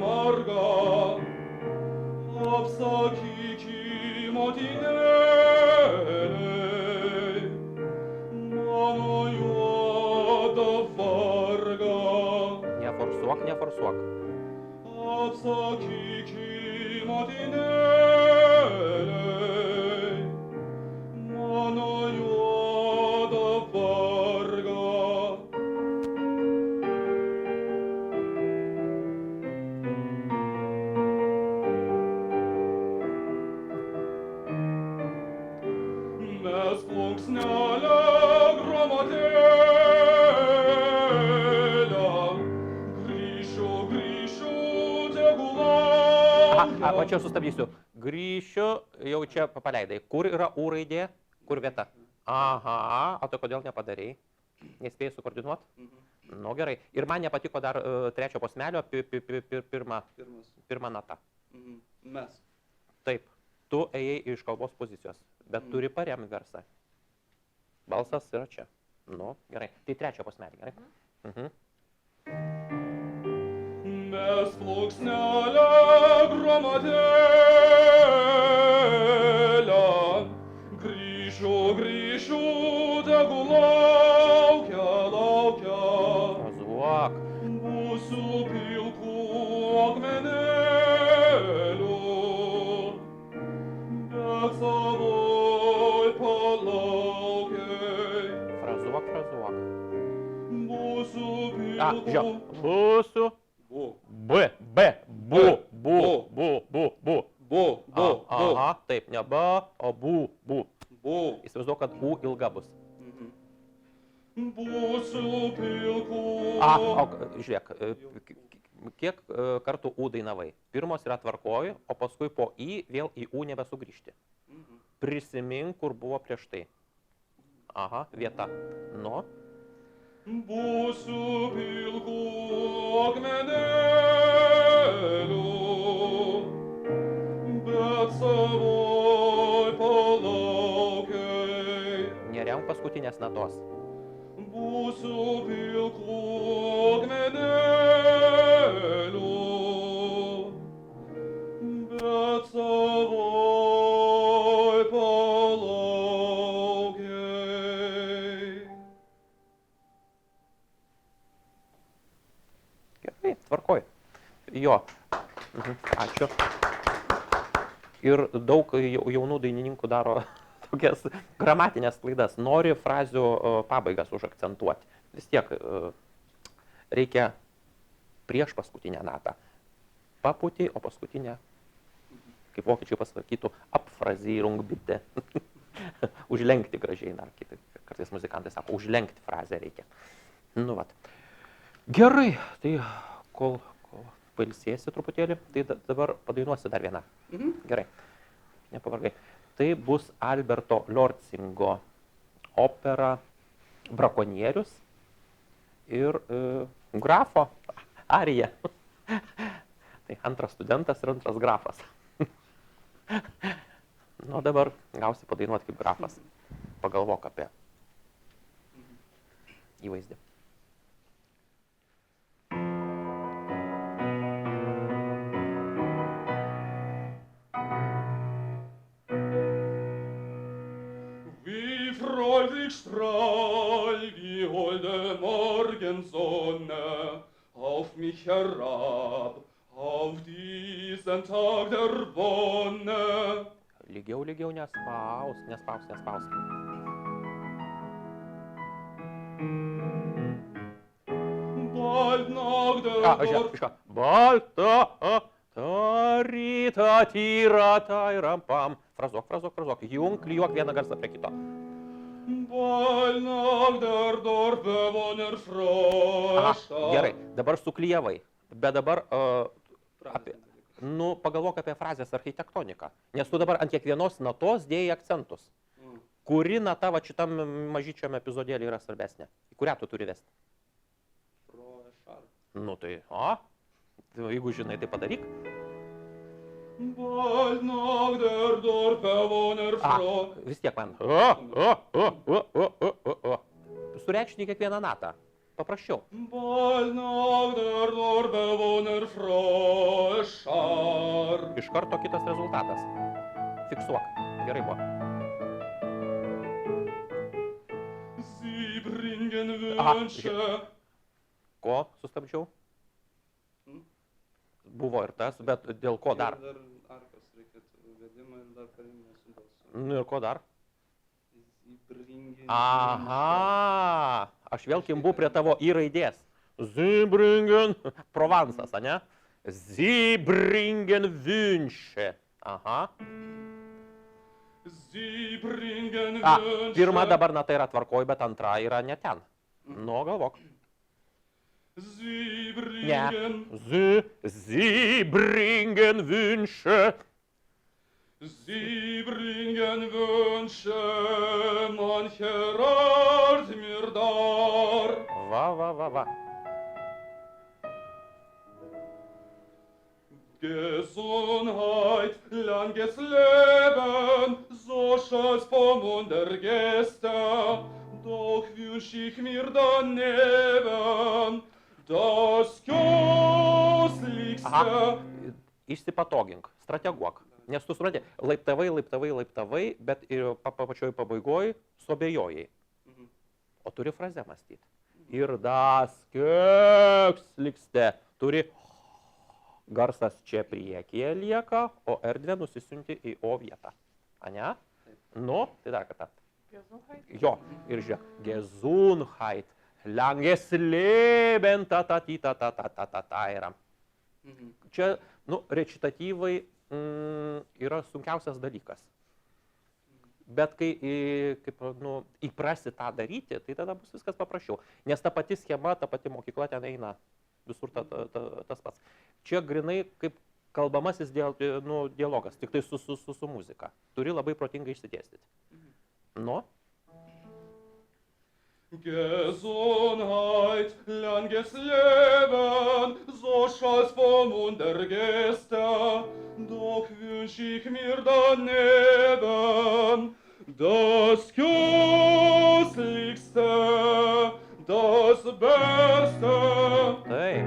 marga, apsakyki motinėlei mano juodą vargą. Neforsuok. Apsakyki motinėlei mano juodą vargą. Mes plunksnelę gromotėlę, grįšiu tegul laukia. Va čia sustabdysiu. Grįšiu, jau čia paleidai. Kur yra U raidė? Kur vieta? Aha, o tai kodėl nepadarei? Nespėjai sukoordinuoti? Nu gerai. Ir man nepatiko dar trečio posmelio pirma nata. Mes. Taip, tu ėjai iš kalbos pozicijos, bet turi paremti garsą. Balsas yra čia. Nu, gerai. Tai trečio posmelį, gerai? Mes plunksnelę gromadėlę, grįšiu, tegu laukia. Frazuok. Būsiu pilkų akmenėlių, bet savoj palaukiai. Frazuok. Būsiu A, pilkų... žiūrėk. Būsiu. Bu. Bu. Aha, taip, ne ba, o bu. Įsivaizduoju, kad U ilga bus. Būsiu pilkų... Žiūrėk, kiek kartų U dainavai? Pirmos yra tvarkoj, o paskui po I vėl į U nebesugrįžti. Prisimink, kur buvo prieš tai. Aha, vieta. Nu. Būsiu pilkų akmenėlių, bet savoj palaukiai. Neremk paskutinės natos. Būsiu pilkų akmenėlių, bet savoj palaukiai. Gerai, tvarkoj. Jo. Ačiū. Ir daug jaunų dainininkų daro tokias gramatinės klaidas. Nori frazių pabaigas užakcentuoti. Vis tiek reikia prieš paskutinę natą. Papūti, o paskutinę, kaip vokiečiai pasakytų, apfrazyrung bitte. Užlenkti gražiai, dar kiti, kartais muzikantai sako, užlenkti frazę reikia. Nu, vat. Gerai, tai kol pailsėsi truputėlį, tai dabar padainuosi dar vieną. Gerai, nepavargai. Tai bus Alberto Lorzingo opera Brakonierius ir grafo arija. Tai antras studentas ir antras grafas. Nu, dabar gausi padainuoti kaip grafas. Pagalvok apie įvaizdį. Strahl wie holde Morgensonne auf mich herab, auf diesen Tag der Wonne. Lygiau, nespaus. Bald nach der Balta, ryta, tyra, rampam. Frazuok. Jung, klijuok vieną garsą prie kito. Bald nach der Dorfbewohner Frohstadt. Gerai, dabar suklijavai, bet dabar pagalvok apie frazės architektoniką, nes tu dabar ant kiekvienos natos dėjai akcentus. Kuri nata va šitam mažyčiam epizodėlį yra svarbesnė? Į kurią tu turi vesti? Nu tai, jeigu žinai, tai padaryk. Bald nach der Dorfbewohner Frohstadt. Vis tiek man. Sureikšni kiekvieną natą. Paprasčiau. Bald nach der Dorfbewohner Frohstadt. Iš karto kitas rezultatas. Fiksuok. Gerai buvo. Sie bringen Wünsche. Ko sustabdžiau? Buvo ir tas, bet dėl ko dar? Dar arkos reikėtų vedimą ir dar karinę su balsu. Nu ir ko dar? Zybringen. Aha, aš vėl kimbu prie tavo į raidės. Zybringen, Provansas, ane? Zybringen Wünsche. Aha. Zybringen Wünsche. Pirma dabar nata yra tvarkoj, bet antra yra ne ten. Nu, galvok. Zybringen. Zybringen Wünsche. Sie bringen Wünsche, mancher Art mir dar. Va, va, va, va. Gesundheit, langes Leben, so schall's vom Mund der Gäste, doch wünsch ich mir daneben das köstlichste. Aha, išsipatogink, strateguok. Nes tu supranti, laiptavai, bet ir pačioj pabaigoj suabejojai. O turi frazę mąstyti. Ir das kökslikste. Turi garsas čia priekyje lieka, o erdvė nusisiunti į O vietą. Ane? Nu, tai dar kartą. Gesundheit. Jo, ir žiūrėk. Gesundheit. Langes Leben, ta yra. Čia, nu, recitatyvai yra sunkiausias dalykas. Bet kai įprasi tą daryti, tai tada bus viskas paprasčiau. Nes ta pati schema, ta pati mokykla ten eina. Visur tas pats. Čia grinai kaip kalbamasis dialogas, tik tai su muzika. Turi labai protingai išsidėstyti. Nu? Gesundheit, langes Leben, so schall's vom Mund der Gäste, doch wünsch ich mir daneben das köstlichste, das Beste. Taip.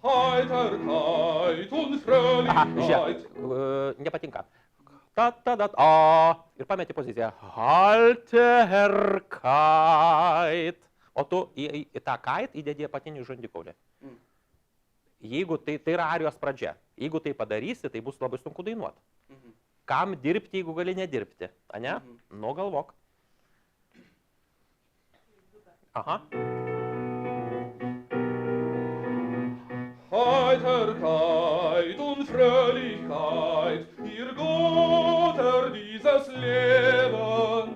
Heiterkeit und Aha, Fröhlichkeit. žiūrėk, nepatinka. Ta-ta-da-ta. Ir pameti poziciją. Halterkeit. O tu į tą kait įdedi apatinį žandikaulį. Jeigu tai yra arijos pradžia. Jeigu tai padarysi, tai bus labai sunku dainuoti. Kam dirbti, jeigu gali nedirbti? Ane? Nu, galvok. Aha. Heiterkeit und Fröhlichkeit, ihr Götter dieses Leben,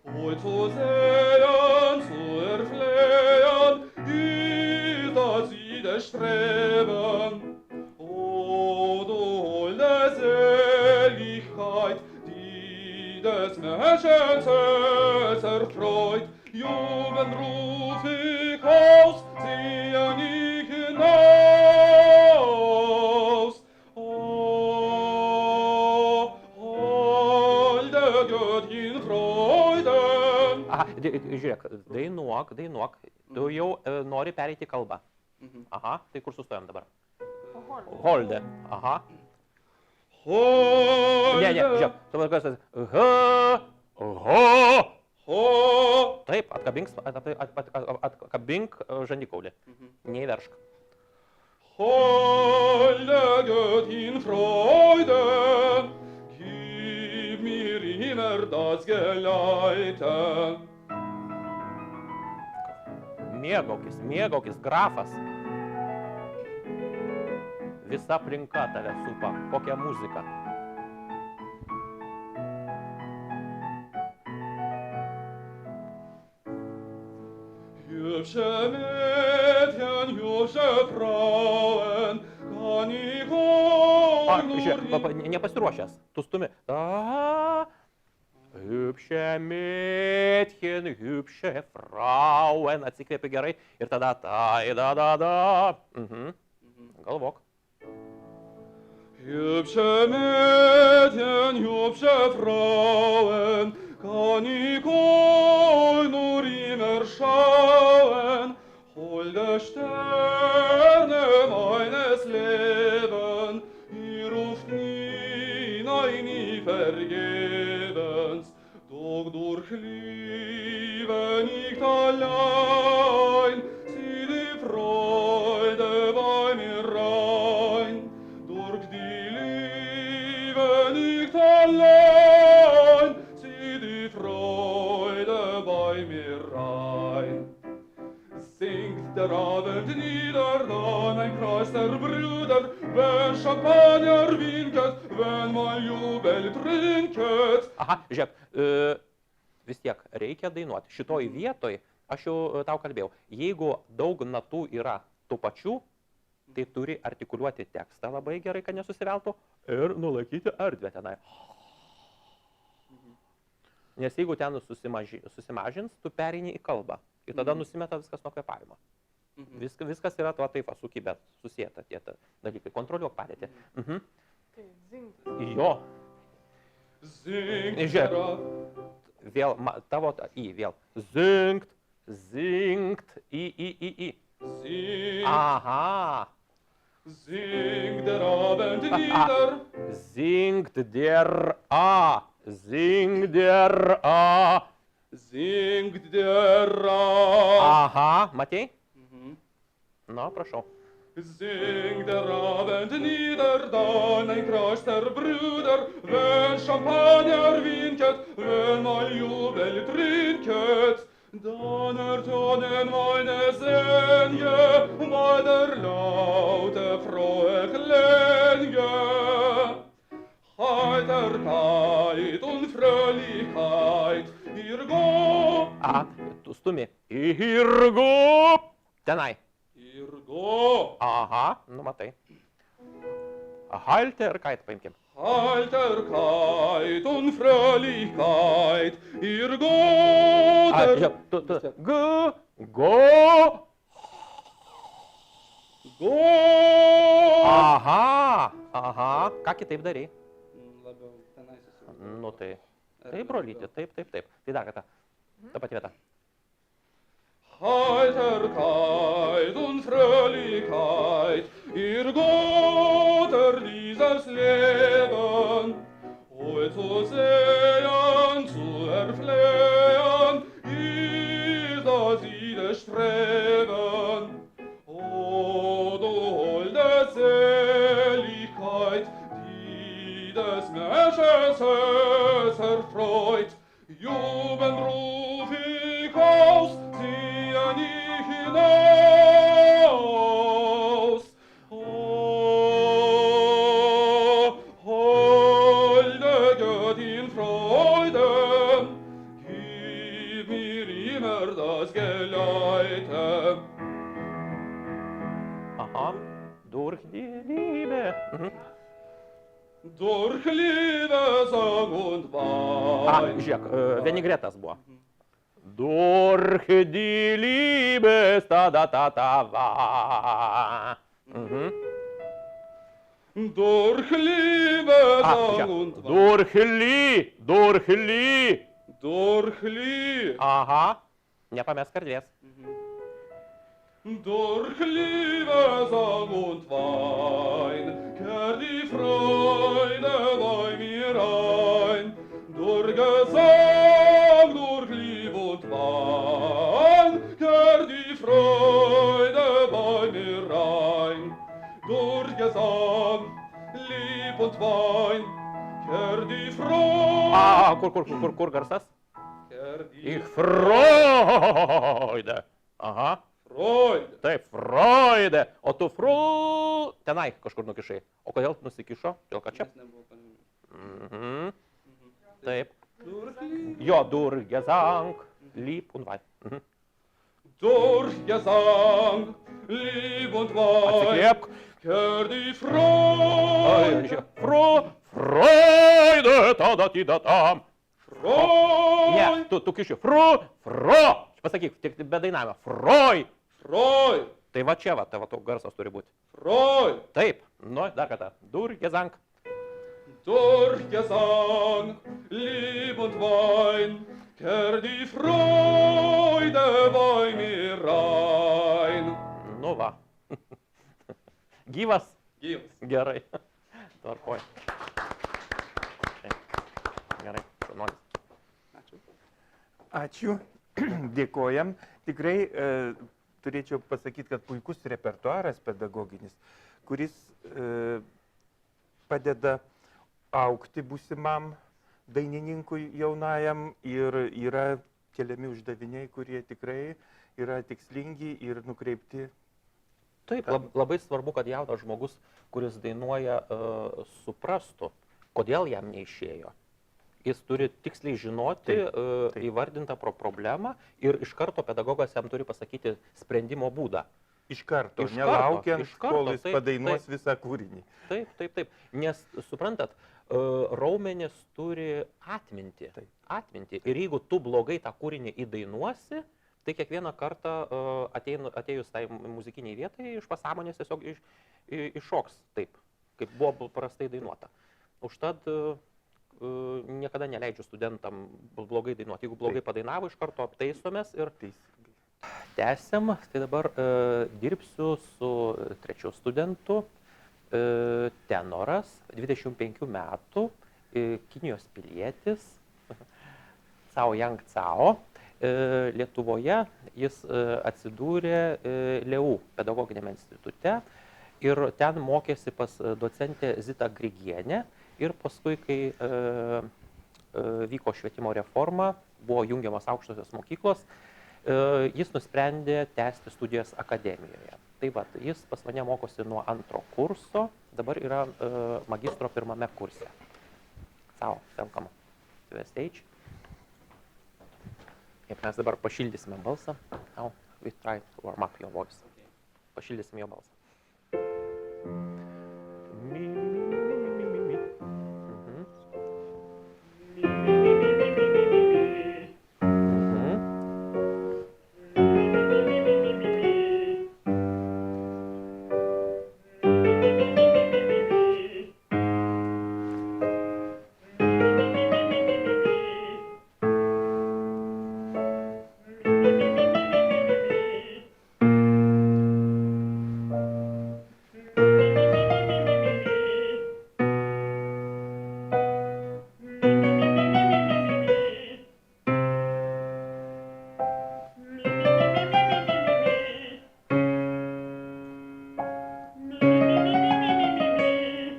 heut zu sehen, zu erflehen, ist das jedes Streben. O du holde Seligkeit, die des Menschen Herz erfreut, Jugend ruf ich aus, zieh ich hinaus. O, holde Göttin Freude. Aha, žiūrėk, dainuok. Tu jau nori pereiti kalbą. Aha, tai kur sustojam dabar? Holde. Aha. Holde. Ne, žiūrėk, tu man kas ho. Taip, atkabink žandikaulį. Neįveršk. Holde Göttin Freude, gib mir immer das Geleite. Mėgaukis, grafas. Visa aplinka tave supa. Kokia muzika. Hübsche Mädchen, hübsche Frauen, kann ich euch nur Žiūrėk, nepasiruošęs. Tu stumi. Hübsche Mädchen, hübsche Frauen. Atsikvėpi gerai. Ir tada da. Galvok. Hübsche Mädchen, hübsche Frauen, kann ich euch nur immer schauen, holde Sterne meines Lebens, ihr ruft nie, nein, nie vergebens, doch durch Liebe nicht allein, zieh die Freude bei mir rein, durch die Liebe nicht allein, zieh die Freude bei mir rein. Singt der Abend nieder, dann ein Kreis der Brüder, wenn Champagner winket, wenn man Jubel trinket. Aha, žiūrėk, vis tiek reikia dainuoti. Šitoj vietoj, aš jau tau kalbėjau, jeigu daug natų yra tų pačių, tai turi artikuliuoti tekstą labai gerai, kad nesusiveltų ir nulaikyti erdvę tenai. Nes jeigu ten susimažins, tu pereini į kalbą ir tada nusimeta viskas nuo kvėpavimo. Viskas yra tuo taip sukibę, susijęta tie dalykai. Kontroliuok padėtį. Tai zingt. Jo. Singt Žiūrėk. der Vėl, tavo į, vėl. Zingt, zingt, į. Singt, Aha. singt der Abend nieder. Singt der A. Singt der A. Singt der Abend. Aha, matei? Na, prašau. Singt der Abend nieder, dann ein Krasch der Brüder, wenn Champagner winket, wenn mal Jubel trinket, dann ertönen meine Sänger, bei der laute frohe Klänge. Heiterkeit und Fröhlichkeit, ihr go, Aha, tu stumi. Irgu. Tenai. ihr go. Aha, nu matai. Halterkeit paimkim. Heiterkeit und Fröhlichkeit, ihr go. Žiūrėk, go. Go. Aha. Ką kitaip darai? Labiau tenai susivaldo. Nu tai. Taip, brolyti, taip. Tai dar kartą. Ta pati vieta. Heiterkeit und Fröhlichkeit, ihr Götter dieses Leben, heut zu sehen, zu erflehen, ist das ihre Streben. O du holde Seligkeit, die des Menschen Herz erfreut, Jubeln ruf ich aus, ziehe ich hinaus. O holde Göttin Freude, gib mir immer das Geleite. Aha. Durch die Liebe. Durch Liebe, Sang und Wein. Žiūrėk, vinigretas buvo. Durch die Liebe, ta-da-ta-ta-va. Durch Liebe, Sang und Wein. Durch Li. Durch Liebe. Aha. Nepamesk erdvės. Durch Liebe, Sang und Wein, kehrt die Freude bei mir ein. Durch Gesang, durch Liebe und Wein, kehrt die Freude bei mir ein. Durch Gesang, Lieb und Wein, kehrt die Freude. Kur garsas? Kehrt die Ich Freude. Aha. Freude. Taip, Freude. O tu tenai kažkur nukišai. O kodėl nusikišo? Dėl ką čia? Nes nebuvo paminėta. Taip. Durch Liebe. Jo, durch Gesang, Lieb und Wein. Durch Gesang, Lieb und Wein, Atsikvėpk. kehrt die Freude, Freude, tada-ti-da-tam. Freude, Ne, tu kiši. Pasakyk, tik be dainavimo. Freude. Freude, Tai va čia, va, tavo garsas turi būti. Freude. Taip, nu, dar kartą. Durch Gesang. Durch Gesang, Lieb und Wein, kehrt die Freude bei mir rein. Nu va. Gyvas. Gyvas. Gerai. Tvarkoj. Gerai. Šaunuolis. Ačiū. Dėkojam. Tikrai turėčiau pasakyti, kad puikus repertuaras pedagoginis, kuris padeda augti būsimam dainininkui jaunajam ir yra keliami uždaviniai, kurie tikrai yra tikslingi ir nukreipti. Taip, labai svarbu, kad jaunas žmogus, kuris dainuoja, suprastų, kodėl jam neišėjo. Jis turi tiksliai žinoti įvardintą problemą ir iš karto pedagogas jam turi pasakyti sprendimo būdą. Iš karto, Iš karto, nelaukiant, iš karto, kol jis taip, padainuos visą kūrinį. Taip, taip, taip. Nes, suprantat, raumenis turi atminti. Taip. Atminti. Ir jeigu tu blogai tą kūrinį įdainuosi, tai kiekvieną kartą atėjus tai muzikiniai vietai iš pasąmonės tiesiog iššoks taip, kaip buvo prastai dainuota. Užtat niekada neleidžiu studentam blogai dainuoti. Jeigu blogai padainavo, iš karto aptaisomės ir tęsiam. Tai dabar dirbsiu su trečiu studentu. Tenoras, 25 metų, Kinijos pilietis, Cao Yang Cao. Lietuvoje jis atsidūrė LEU pedagoginiame institute ir ten mokėsi pas docentę Zitą Grigienę ir paskui, kai vyko švietimo reforma, buvo jungiamas aukštosios mokyklos, jis nusprendė tęsti studijas akademijoje. Tai va, jis pas mane mokosi nuo 2 kurso, dabar yra magistro 1 kurse. Cao, welcome to the stage. Ir mes dabar pašildysime balsą. Now we try to warm up your voice. Pašildysime jo balsą.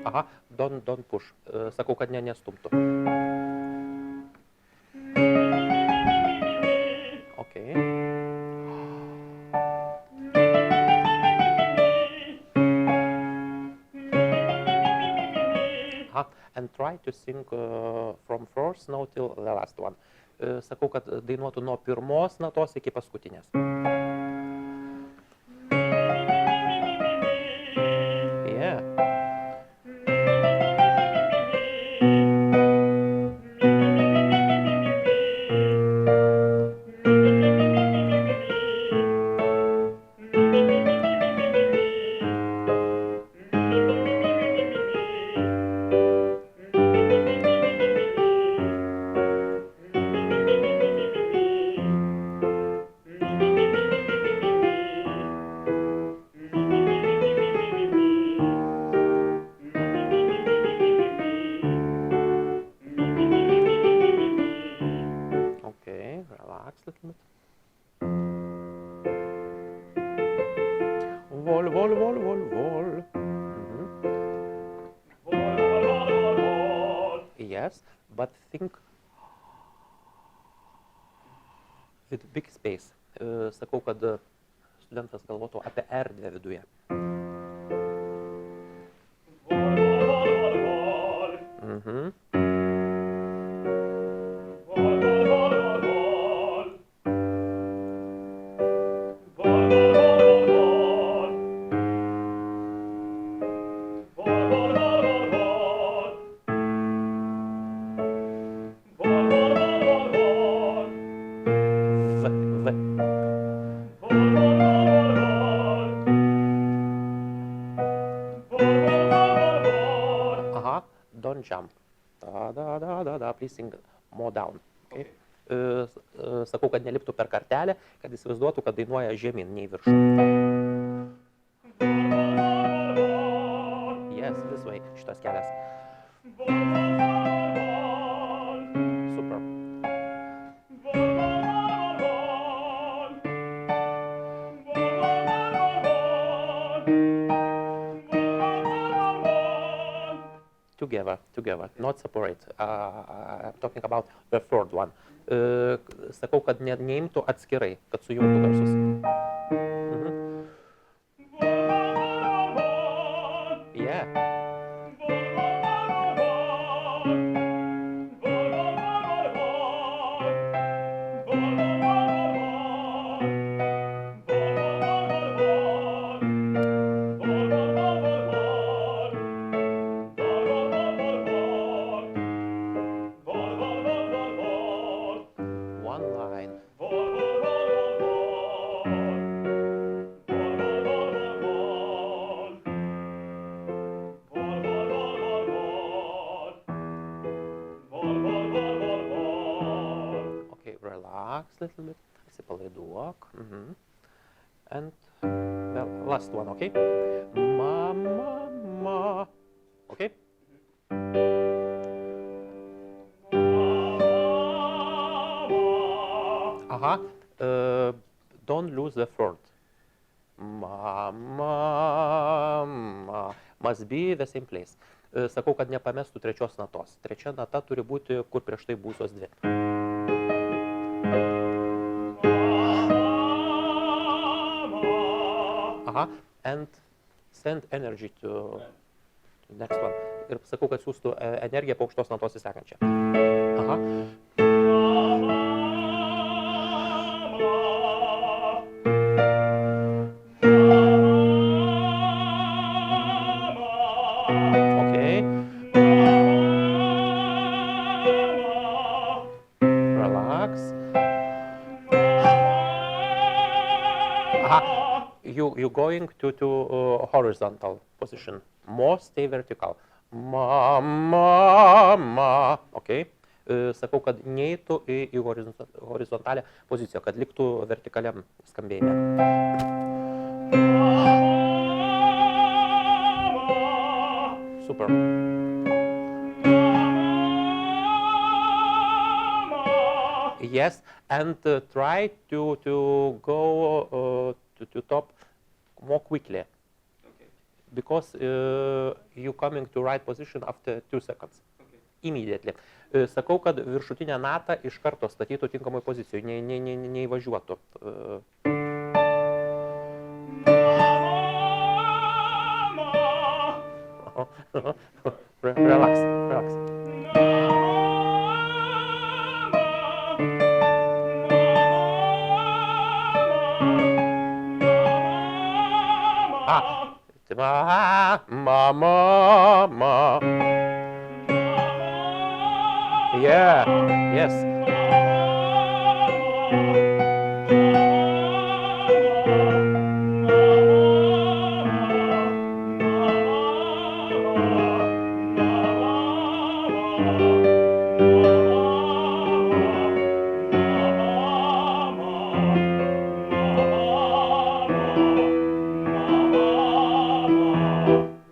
Aha, don't push. Sakau, kad nestumtų. Okay. Aha, and try to sing from first note till the last one. Sakau, kad dainuotų nuo pirmos natos iki paskutinės. Yeah. Vol, vol, vol, vol, vol. Yes, but think with big space. Sakau, kad studentas galvotų apie erdvę viduje. Don't jump. Da, please sing more down. Okay? Sakau, kad neliptų per kartelę, kad įsivaizduotų, kad dainuoja žemyn, nei viršų. Yes, this way, šitas kelias. Super. Together, not separate. I'm talking about the third one. Sakau, kad neimtų atskirai, kad sujungtų garsus. Yeah. one line. Vol, vol, vol, vol, vol. Vol, vol, vol, vol, vol. Vol, vol, vol, vol, vol. Okay, relax a little bit. Atsipalaiduok. And well, last one, okay? Ma, ma, ma. Okay? Don't lose the third. Ma, ma, ma. Must be the same place. Sakau, kad nepamestų trečios natos. Trečia nata turi būti, kur prieš tai būsios dvi. And send energy to next one. Ir sakau, kad siūstų energiją po aukštos natos į sekančią. Okay. Relax. You going to horizontal position. More stay vertical. Ma, ma, ma. Okay. Sakau, kad neįtų į horizontalią poziciją, kad liktų vertikaliam skambėjime. Super. Yes, and try to go to top more quickly. Okay. Because you coming to right position after 2 seconds. Okay. Immediately. Sakau, kad viršutinę natą iš karto statytų tinkamai pozicijoje, neįvažiuotų. Relax, relax. Ma, ma, ma. Yeah, yes.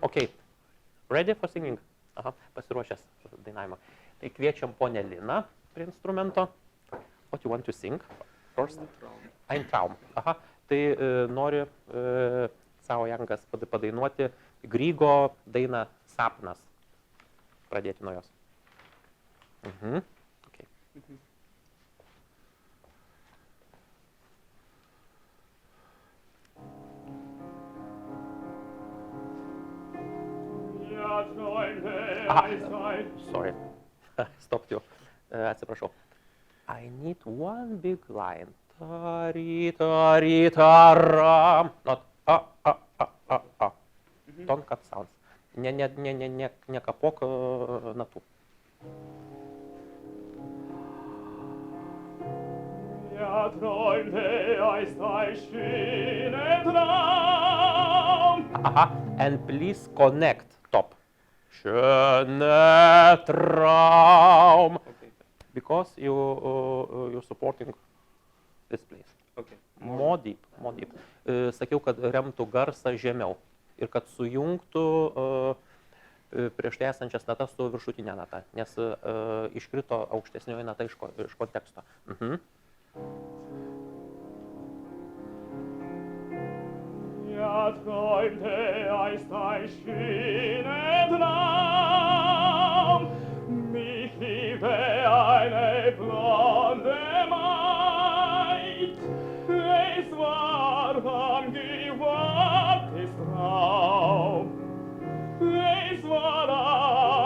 Okay, ready for singing? Pasiruošęs dainavimą. Tai kviečiam ponę Liną prie instrumento. What you want to sing first? Ein Traum. Tai nori savo Jankas padainuoti Grygo dainą Sapnas. Pradėti nuo jos. Okay. Sorry, stopped you. Atsiprašau. I need one big line. Tari, tari, taram. Not a. Don't cut sounds. Nekapok natų. Ja träumte einst ein schöner Traum. And please connect top. Schöner Traum. Okay. Because you're supporting this place. Okay. More deep, more deep. Sakiau, kad remtų garsą žemiau ir kad sujungtų prieš tai esančias natas su viršutinė nata, nes iškrito aukštesnioji nata iš konteksto. Ja träumte einst ein schöner Traum, mich liebte eine blonde Maid, es war ein gewagtes Traum, es war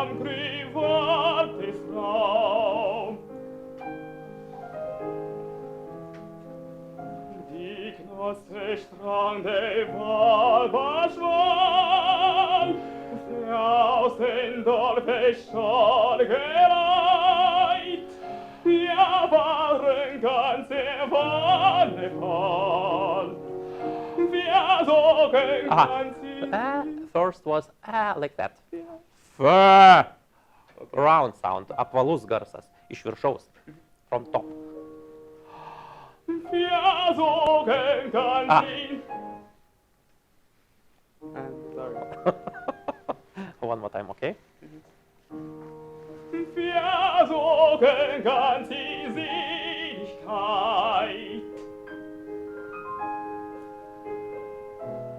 ein privates Traum. Die Knosse strande Wahl verschwand, aus den Dorfe schon gereiht, ja waren ganze Wonne voll. Wir sorgen ganz First was like that. F. Round sound, apvalus garsas, iš viršaus, from top. Wir sorgen ganz Sorry. One more time, okay? Wir sorgen ganz die Seligkeit.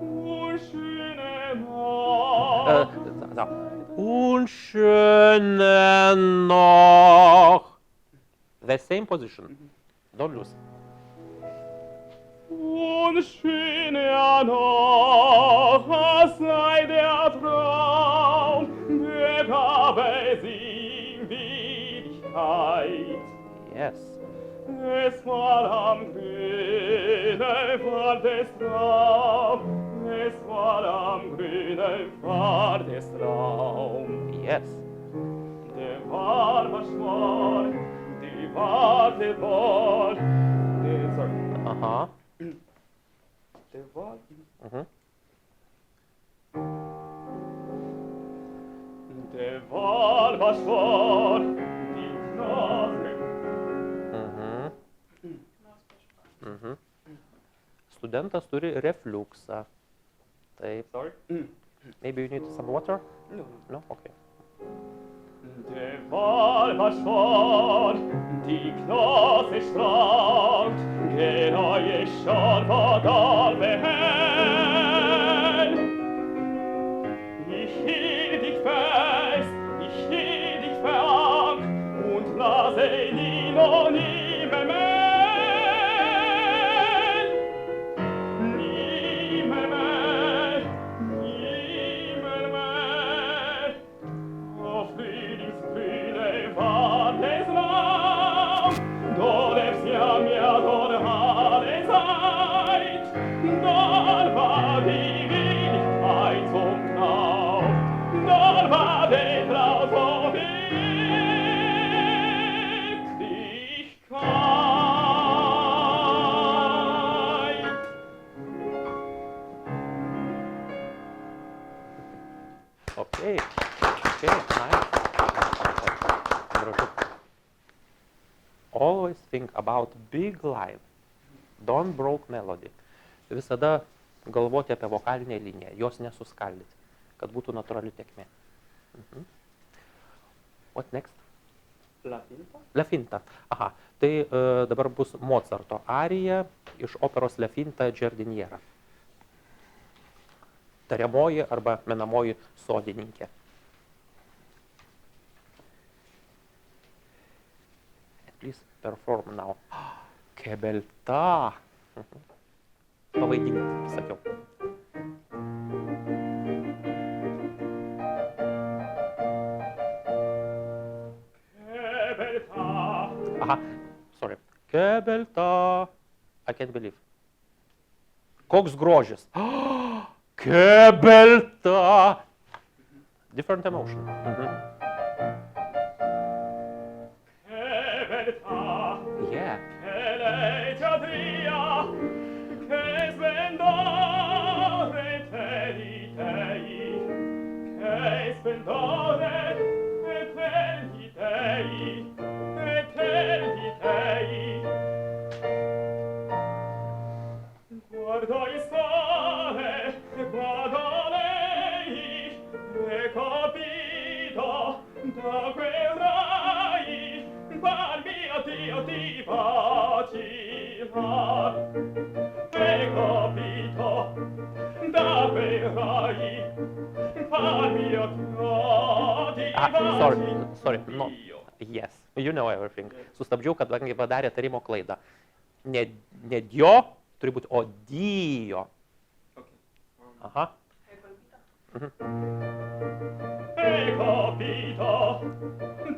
Und schöne Nacht. Und schöne noch. The same position. Don't lose. Und schöne Nacht sei der Traum, begabe sie in Wirklichkeit. Yes. Es war am grünen Pfad des Traum, es war am grünen Pfad des Traum. Yes. Der war verschworen, die Warte wohl, sorry. Aha. Der war Mhm. Der Wal verschworen, die Knase. Mhm. Studentas turi refluksą. Taip. Sorry? Maybe you need some water? No. No? Okay. Der Wal verschworen, die Knase strahlt, genau ich schon vergabe hell. Ich hielt dich fest, ich hielt dich fern und lasse nie noch nimmer mehr. Nimmer mehr, nimmer mehr. Auf Frühlingsgrüne war des Raum, da lebst ja mir dort alle Zeit. Dort war die Wirklichkeit zum Traum, dort war der Traum zur Wirklichkeit. Okay. Okay, nice. Gražu. Always think about big line. Don't broke melody. Visada galvoti apie vokalinę liniją, jos nesuskaldyti, kad būtų natūrali tėkmė. Mhm. What next? La Finta? La Finta. Aha, tai dabar bus Mozarto arija iš operos La Finta Giardiniera. Tariamoji arba menamoji sodininkė. Please perform now. Que belta! Pavaidinti, sakiau. Che beltà, Aha, sorry. Que belta! I can't believe. Koks grožis. Que belta! Different emotion. Mhm. che beltà, Yeah. che leggiadria, che splendore te di tei, che splendore te di tei, te di tei. Guardo il sole, guardo lei, e capito da quel rai, par mio Dio ti vacilla. E capito da quel rai, par mio Dio ti Sorry, no. Yes, you know everything. Sustabdžiau, kadangi padarė tarimo klaidą. Ne dio, turi būti o dio. Aha. E capito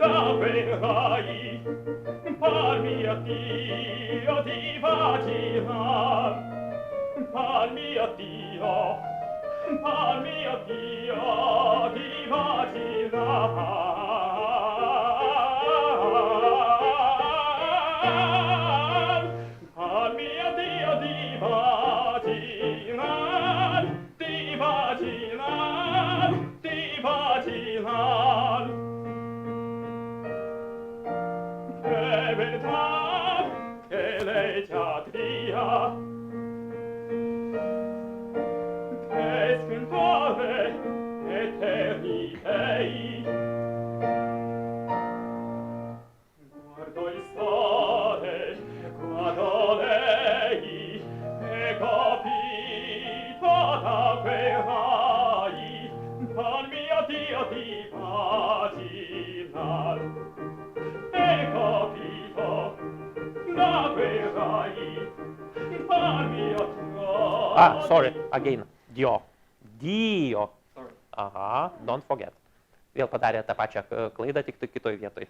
da quel rai, par mio Dio ti vacilla. Par mio Dio ti vacilla. Sorry, again. Dio. Dio. Sorry. Aha, don't forget. Vėl padarė tą pačią klaidą, tik tai kitoj vietoj.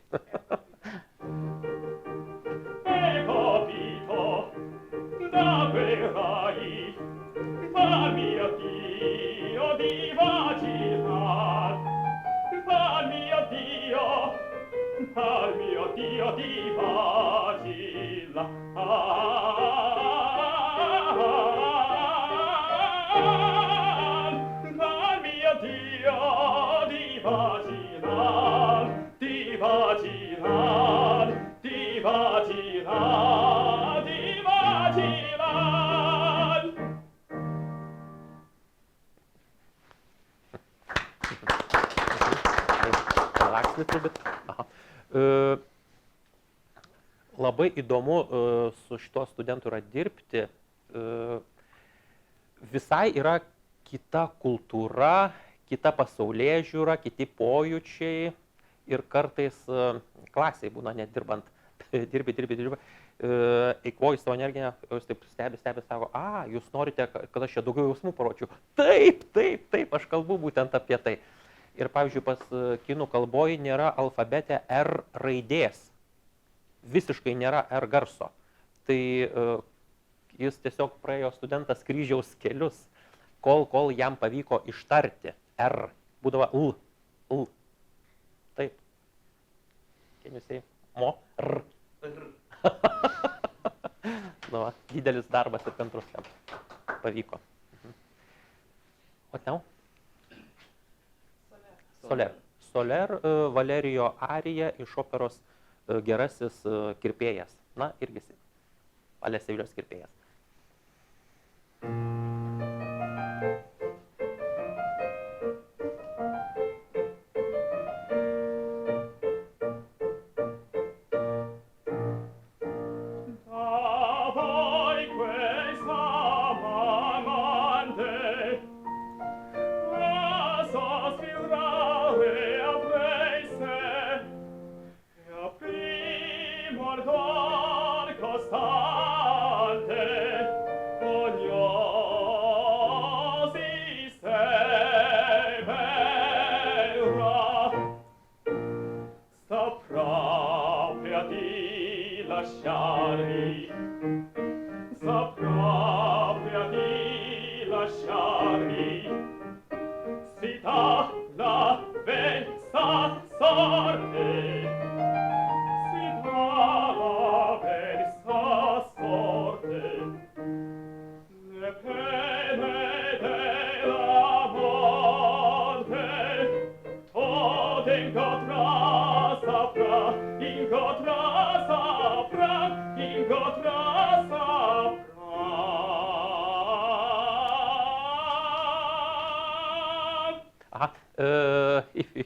Relax a little bit. Aha. Labai įdomu su šituo studentu yra dirbti. Visai yra kita kultūra, kita pasaulėžiūra, kiti pojūčiai ir kartais klasiai būna net dirbant, dirbi, eikvoji savo energiją, jūs taip stebi, sako, jūs norite, kad aš čia daugiau jausmų parodyčiau. Taip, aš kalbu būtent apie tai. Ir pavyzdžiui, pas kinų kalboje nėra alfabete R raidės. Visiškai nėra R garso. Tai jis tiesiog praėjo studentas kryžiaus kelius, kol jam pavyko ištarti R. Būdavo L. Taip. Can you say? Mo? R. Nu, didelis darbas ir kantrus jam pavyko. What now? Soler, Valerijo arija iš operos Gerasis kirpėjas. Na, irgi Valės Sevilijos kirpėjas.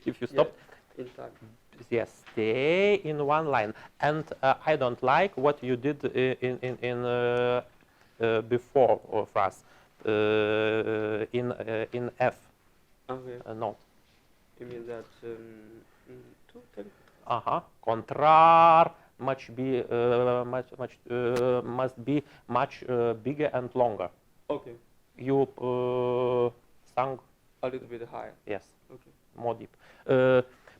If you stop, yes, stay in one line. And I don't like what you did in before phrase in F Okay. note. You mean that Contrar must be much bigger and longer. Okay. You sang. A little bit higher. Yes. Okay. More deep.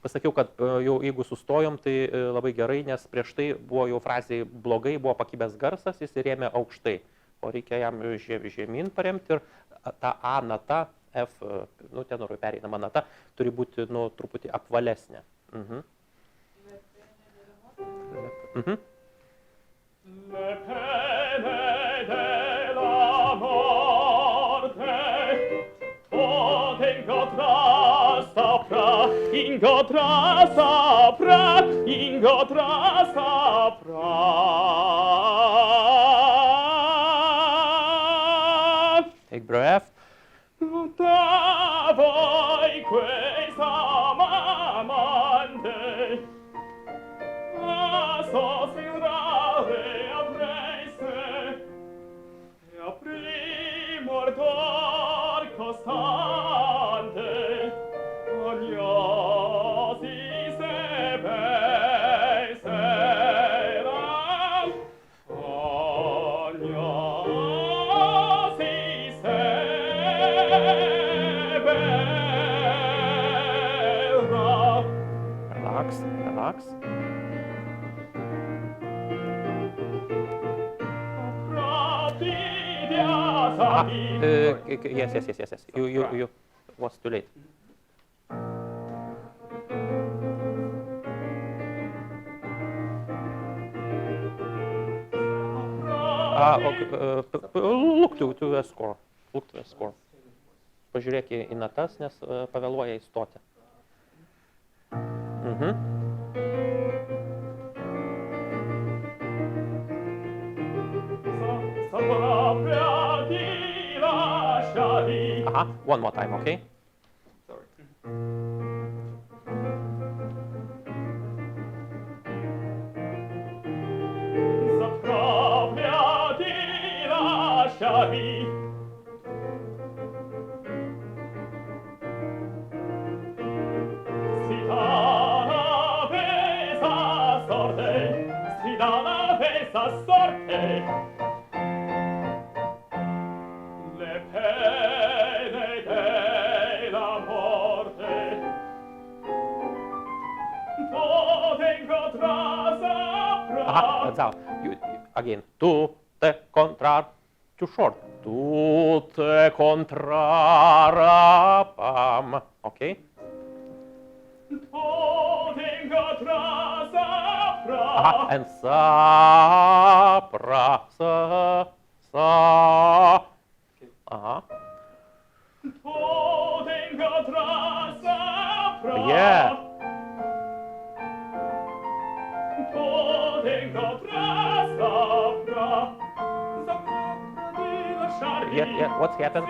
Pasakiau, kad jau jeigu sustojom, tai labai gerai, nes prieš tai buvo jau frazėje blogai, buvo pakibęs garsas, jis rėmė aukštai, o reikia jam žemyn paremti ir ta A nata, F, tenorui pereinama nata, turi būti truputį apvalesnė. Take breath. Max. Yes. You was too late. Look to the score. Look to the score. Pažiūrėk į natas, nes pavėluoja įstoti. One more time, okay? Sorry. Again, tu te contrar, too short. Tu te contrarapam, okay? And sapra, sa. Yeah. Yeah. What's happened?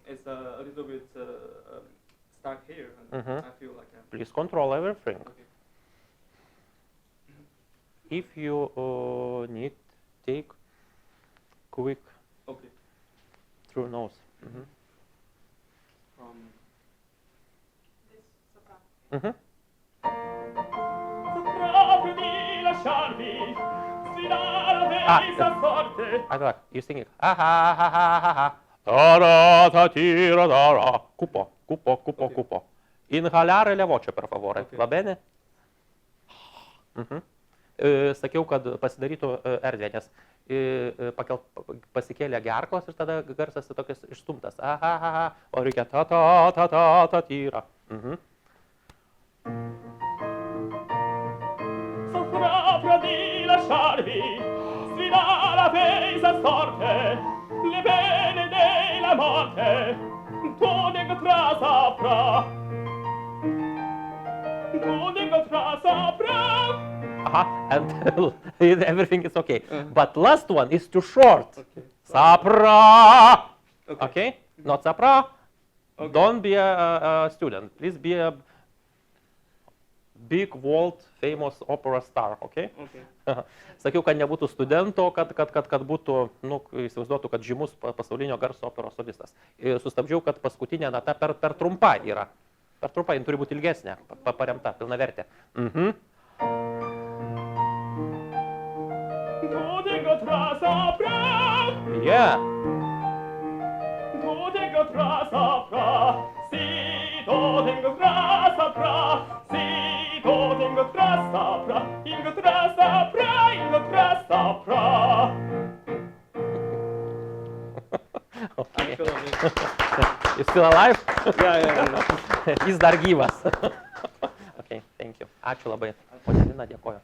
It's a little bit stuck here, and I feel like I'm... Please control everything. Okay. If you need, take quick Okay. through nose. From... This soprano. I thought you singing. Ta-ra-ta-tira-ta-ra. Cupo. Inhalare le voce, per favore. Okay. Va bene? Sakiau, kad pasidarytų erdvė, nes pasikėlė gerklos ir tada garsas tokias išstumtas. O reikia ta-ta-ta-ta-ta-tyra. Proprio di lasciarvi sfidare la pesa sorte, le pene della morte, tu incontrà saprà, And everything is okay. But last one is too short. Okay. Sapra. Okay. Okay? Not sapra. Okay. Don't be a student. Please be a big world famous opera star. Okay? Okay. Sakiau, kad nebūtų studento, kad būtų, įsivaizduotų, kad žymus pasaulinio garso operos solistas. Sustabdžiau, kad paskutinė nata per trumpa yra. Per trumpa, jin turi būti ilgesnė, paremta, pilnavertė. Yeah. Okay. You still alive? Yeah. Jis dar gyvas. Okay, thank you. Ačiū labai. Ponia Lina, dėkoju.